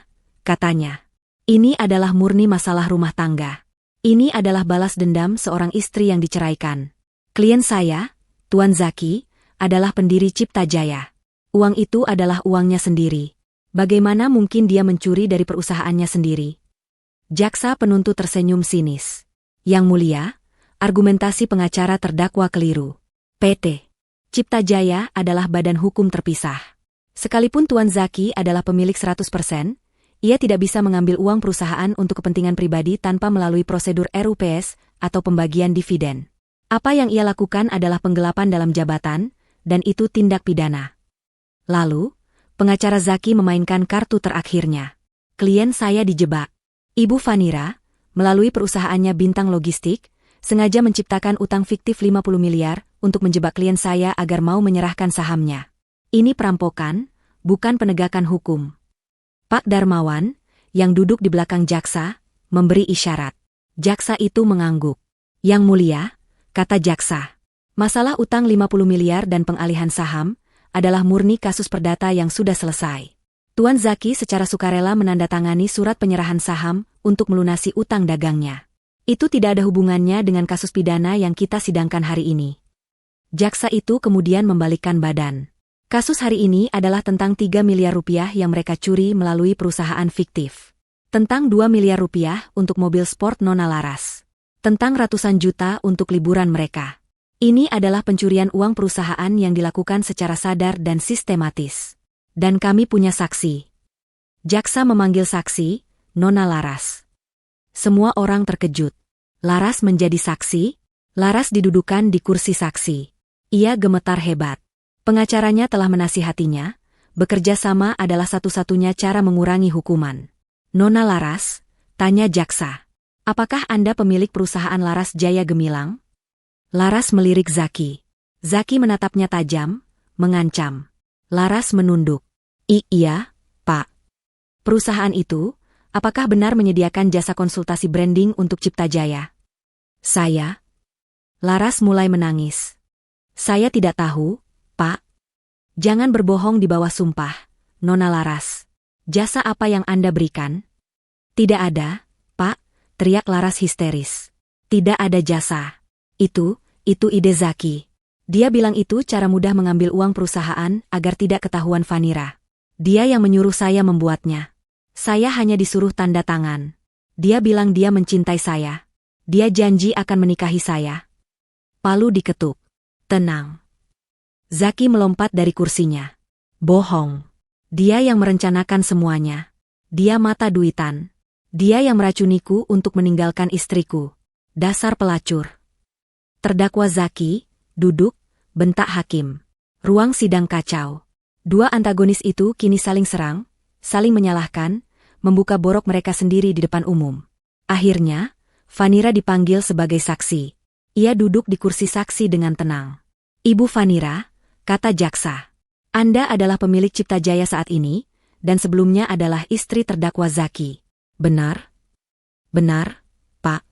katanya, ini adalah murni masalah rumah tangga. Ini adalah balas dendam seorang istri yang diceraikan. Klien saya, Tuan Zaki, adalah pendiri Cipta Jaya. Uang itu adalah uangnya sendiri. Bagaimana mungkin dia mencuri dari perusahaannya sendiri? Jaksa penuntut tersenyum sinis. Yang mulia, argumentasi pengacara terdakwa keliru. PT Cipta Jaya adalah badan hukum terpisah. Sekalipun Tuan Zaki adalah pemilik 100%, ia tidak bisa mengambil uang perusahaan untuk kepentingan pribadi tanpa melalui prosedur RUPS atau pembagian dividen. Apa yang ia lakukan adalah penggelapan dalam jabatan, dan itu tindak pidana. Lalu, pengacara Zaki memainkan kartu terakhirnya. Klien saya dijebak. Ibu Fanira, melalui perusahaannya Bintang Logistik, sengaja menciptakan utang fiktif 50 miliar untuk menjebak klien saya agar mau menyerahkan sahamnya. Ini perampokan, bukan penegakan hukum. Pak Darmawan, yang duduk di belakang jaksa, memberi isyarat. Jaksa itu mengangguk. Yang mulia, kata jaksa, masalah utang 50 miliar dan pengalihan saham adalah murni kasus perdata yang sudah selesai. Tuan Zaki secara sukarela menandatangani surat penyerahan saham untuk melunasi utang dagangnya. Itu tidak ada hubungannya dengan kasus pidana yang kita sidangkan hari ini. Jaksa itu kemudian membalikkan badan. Kasus hari ini adalah tentang 3 miliar rupiah yang mereka curi melalui perusahaan fiktif. Tentang 2 miliar rupiah untuk mobil sport Nona Laras. Tentang ratusan juta untuk liburan mereka. Ini adalah pencurian uang perusahaan yang dilakukan secara sadar dan sistematis. Dan kami punya saksi. Jaksa memanggil saksi, Nona Laras. Semua orang terkejut. Laras menjadi saksi? Laras didudukan di kursi saksi. Ia gemetar hebat. Pengacaranya telah menasihatinya, bekerja sama adalah satu-satunya cara mengurangi hukuman. Nona Laras, tanya jaksa. Apakah Anda pemilik perusahaan Laras Jaya Gemilang? Laras melirik Zaki. Zaki menatapnya tajam, mengancam. Laras menunduk. Iya, Pak. Perusahaan itu, apakah benar menyediakan jasa konsultasi branding untuk Cipta Jaya? Saya. Laras mulai menangis. Saya tidak tahu, Pak. Jangan berbohong di bawah sumpah, Nona Laras. Jasa apa yang Anda berikan? Tidak ada, Pak, teriak Laras histeris. Tidak ada jasa. Itu ide Zaki. Dia bilang itu cara mudah mengambil uang perusahaan agar tidak ketahuan Fanira. Dia yang menyuruh saya membuatnya. Saya hanya disuruh tanda tangan. Dia bilang dia mencintai saya. Dia janji akan menikahi saya. Palu diketuk. Tenang. Zaki melompat dari kursinya. Bohong. Dia yang merencanakan semuanya. Dia mata duitan. Dia yang meracuniku untuk meninggalkan istriku. Dasar pelacur. Terdakwa Zaki, duduk, bentak hakim. Ruang sidang kacau. Dua antagonis itu kini saling serang, saling menyalahkan, membuka borok mereka sendiri di depan umum. Akhirnya, Fanira dipanggil sebagai saksi. Ia duduk di kursi saksi dengan tenang. Ibu Fanira, kata jaksa. Anda adalah pemilik Cipta Jaya saat ini, dan sebelumnya adalah istri terdakwa Zaki. Benar? Benar, Pak.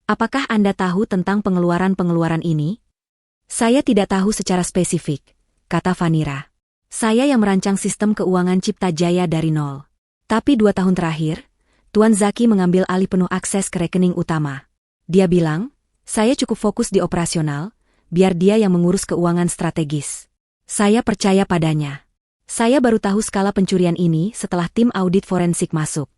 Apakah Anda tahu tentang pengeluaran-pengeluaran ini? Saya tidak tahu secara spesifik, kata Fanira. Saya yang merancang sistem keuangan Cipta Jaya dari nol. Tapi 2 tahun terakhir, Tuan Zaki mengambil alih penuh akses ke rekening utama. Dia bilang, saya cukup fokus di operasional, biar dia yang mengurus keuangan strategis. Saya percaya padanya. Saya baru tahu skala pencurian ini setelah tim audit forensik masuk.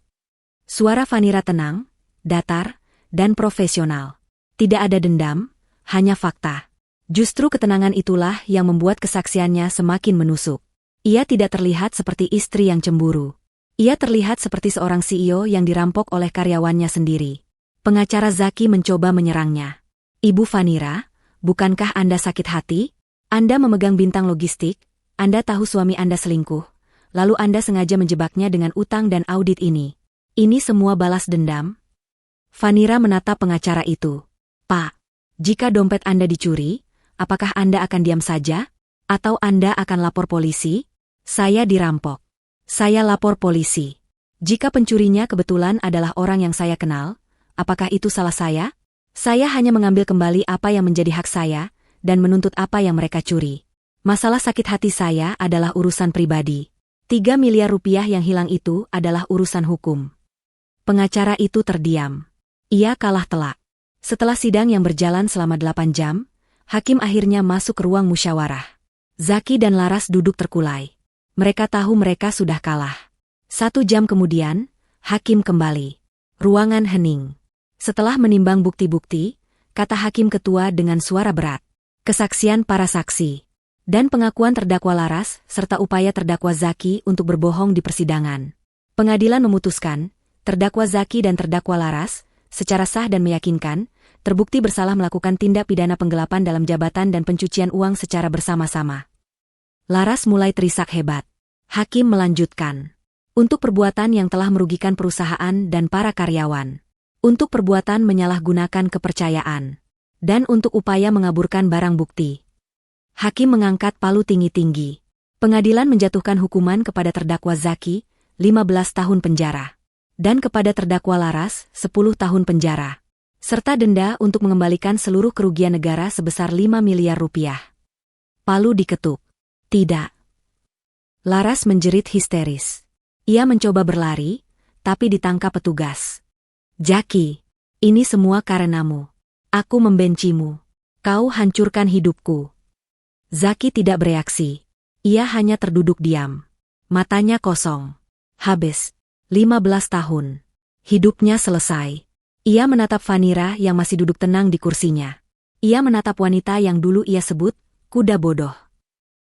Suara Fanira tenang, datar, dan profesional. Tidak ada dendam, hanya fakta. Justru ketenangan itulah yang membuat kesaksiannya semakin menusuk. Ia tidak terlihat seperti istri yang cemburu. Ia terlihat seperti seorang CEO yang dirampok oleh karyawannya sendiri. Pengacara Zaki mencoba menyerangnya. Ibu Vanira, bukankah Anda sakit hati? Anda memegang bintang logistik, Anda tahu suami Anda selingkuh, lalu Anda sengaja menjebaknya dengan utang dan audit ini. Ini semua balas dendam? Vanira menatap pengacara itu. Pak, jika dompet Anda dicuri, apakah Anda akan diam saja? Atau Anda akan lapor polisi? Saya dirampok. Saya lapor polisi. Jika pencurinya kebetulan adalah orang yang saya kenal, apakah itu salah saya? Saya hanya mengambil kembali apa yang menjadi hak saya, dan menuntut apa yang mereka curi. Masalah sakit hati saya adalah urusan pribadi. 3 miliar rupiah yang hilang itu adalah urusan hukum. Pengacara itu terdiam. Ia kalah telak. Setelah sidang yang berjalan selama 8 jam, hakim akhirnya masuk ke ruang musyawarah. Zaki dan Laras duduk terkulai. Mereka tahu mereka sudah kalah. 1 jam kemudian, hakim kembali. Ruangan hening. Setelah menimbang bukti-bukti, kata hakim ketua dengan suara berat. Kesaksian para saksi. Dan pengakuan terdakwa Laras, serta upaya terdakwa Zaki untuk berbohong di persidangan. Pengadilan memutuskan, terdakwa Zaki dan terdakwa Laras, secara sah dan meyakinkan, terbukti bersalah melakukan tindak pidana penggelapan dalam jabatan dan pencucian uang secara bersama-sama. Laras mulai terisak hebat. Hakim melanjutkan. Untuk perbuatan yang telah merugikan perusahaan dan para karyawan. Untuk perbuatan menyalahgunakan kepercayaan. Dan untuk upaya mengaburkan barang bukti. Hakim mengangkat palu tinggi-tinggi. Pengadilan menjatuhkan hukuman kepada terdakwa Zaki, 15 tahun penjara. Dan kepada terdakwa Laras, 10 tahun penjara. Serta denda untuk mengembalikan seluruh kerugian negara sebesar 5 miliar rupiah. Palu diketuk. Tidak. Laras menjerit histeris. Ia mencoba berlari, tapi ditangkap petugas. Zaki, ini semua karenamu. Aku membencimu. Kau hancurkan hidupku. Zaki tidak bereaksi. Ia hanya terduduk diam. Matanya kosong. Habis. 15 tahun. Hidupnya selesai. Ia menatap Vanira yang masih duduk tenang di kursinya. Ia menatap wanita yang dulu ia sebut kuda bodoh.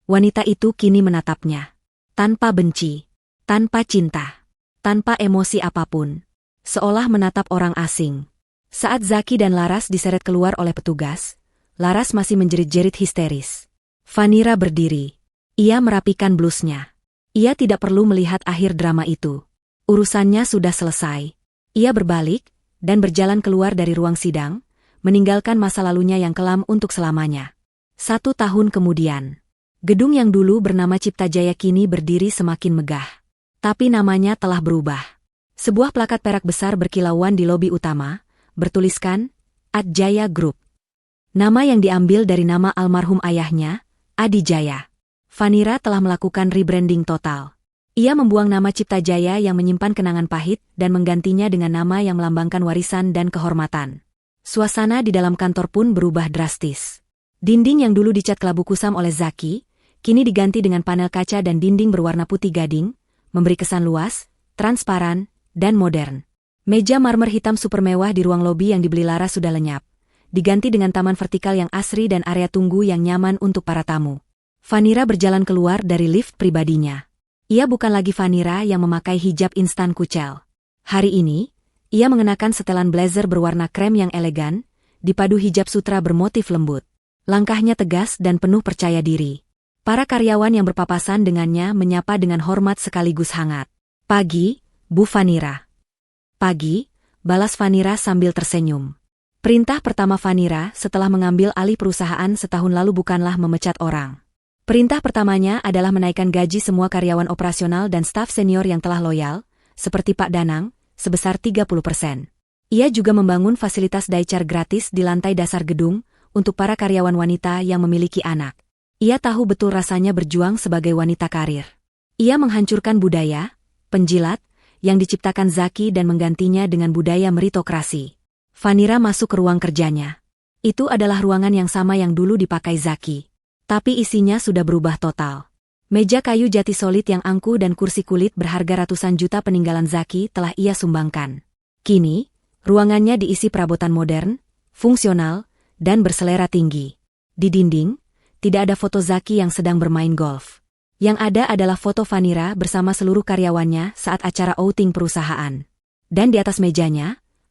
Wanita itu kini menatapnya. Tanpa benci. Tanpa cinta. Tanpa emosi apapun. Seolah menatap orang asing. Saat Zaki dan Laras diseret keluar oleh petugas, Laras masih menjerit-jerit histeris. Vanira berdiri. Ia merapikan blusnya. Ia tidak perlu melihat akhir drama itu. Urusannya sudah selesai. Ia berbalik, dan berjalan keluar dari ruang sidang, meninggalkan masa lalunya yang kelam untuk selamanya. 1 tahun kemudian. Gedung yang dulu bernama Cipta Jaya kini berdiri semakin megah. Tapi namanya telah berubah. Sebuah plakat perak besar berkilauan di lobi utama, bertuliskan, Adjaya Group. Nama yang diambil dari nama almarhum ayahnya, Adi Jaya. Vanira telah melakukan rebranding total. Ia membuang nama Cipta Jaya yang menyimpan kenangan pahit dan menggantinya dengan nama yang melambangkan warisan dan kehormatan. Suasana di dalam kantor pun berubah drastis. Dinding yang dulu dicat kelabu kusam oleh Zaki, kini diganti dengan panel kaca dan dinding berwarna putih gading, memberi kesan luas, transparan, dan modern. Meja marmer hitam super mewah di ruang lobi yang dibeli Laras sudah lenyap. Diganti dengan taman vertikal yang asri dan area tunggu yang nyaman untuk para tamu. Vanira berjalan keluar dari lift pribadinya. Ia bukan lagi Vanira yang memakai hijab instan kucel. Hari ini, ia mengenakan setelan blazer berwarna krem yang elegan, dipadu hijab sutra bermotif lembut. Langkahnya tegas dan penuh percaya diri. Para karyawan yang berpapasan dengannya menyapa dengan hormat sekaligus hangat. Pagi, Bu Vanira. Pagi, balas Vanira sambil tersenyum. Perintah pertama Vanira setelah mengambil alih perusahaan setahun lalu bukanlah memecat orang. Perintah pertamanya adalah menaikkan gaji semua karyawan operasional dan staf senior yang telah loyal, seperti Pak Danang, sebesar 30%. Ia juga membangun fasilitas daycare gratis di lantai dasar gedung untuk para karyawan wanita yang memiliki anak. Ia tahu betul rasanya berjuang sebagai wanita karir. Ia menghancurkan budaya, penjilat, yang diciptakan Zaki dan menggantinya dengan budaya meritokrasi. Vanira masuk ke ruang kerjanya. Itu adalah ruangan yang sama yang dulu dipakai Zaki. Tapi isinya sudah berubah total. Meja kayu jati solid yang angkuh dan kursi kulit berharga ratusan juta peninggalan Zaki telah ia sumbangkan. Kini, ruangannya diisi perabotan modern, fungsional, dan berselera tinggi. Di dinding, tidak ada foto Zaki yang sedang bermain golf. Yang ada adalah foto Vanira bersama seluruh karyawannya saat acara outing perusahaan. Dan di atas mejanya,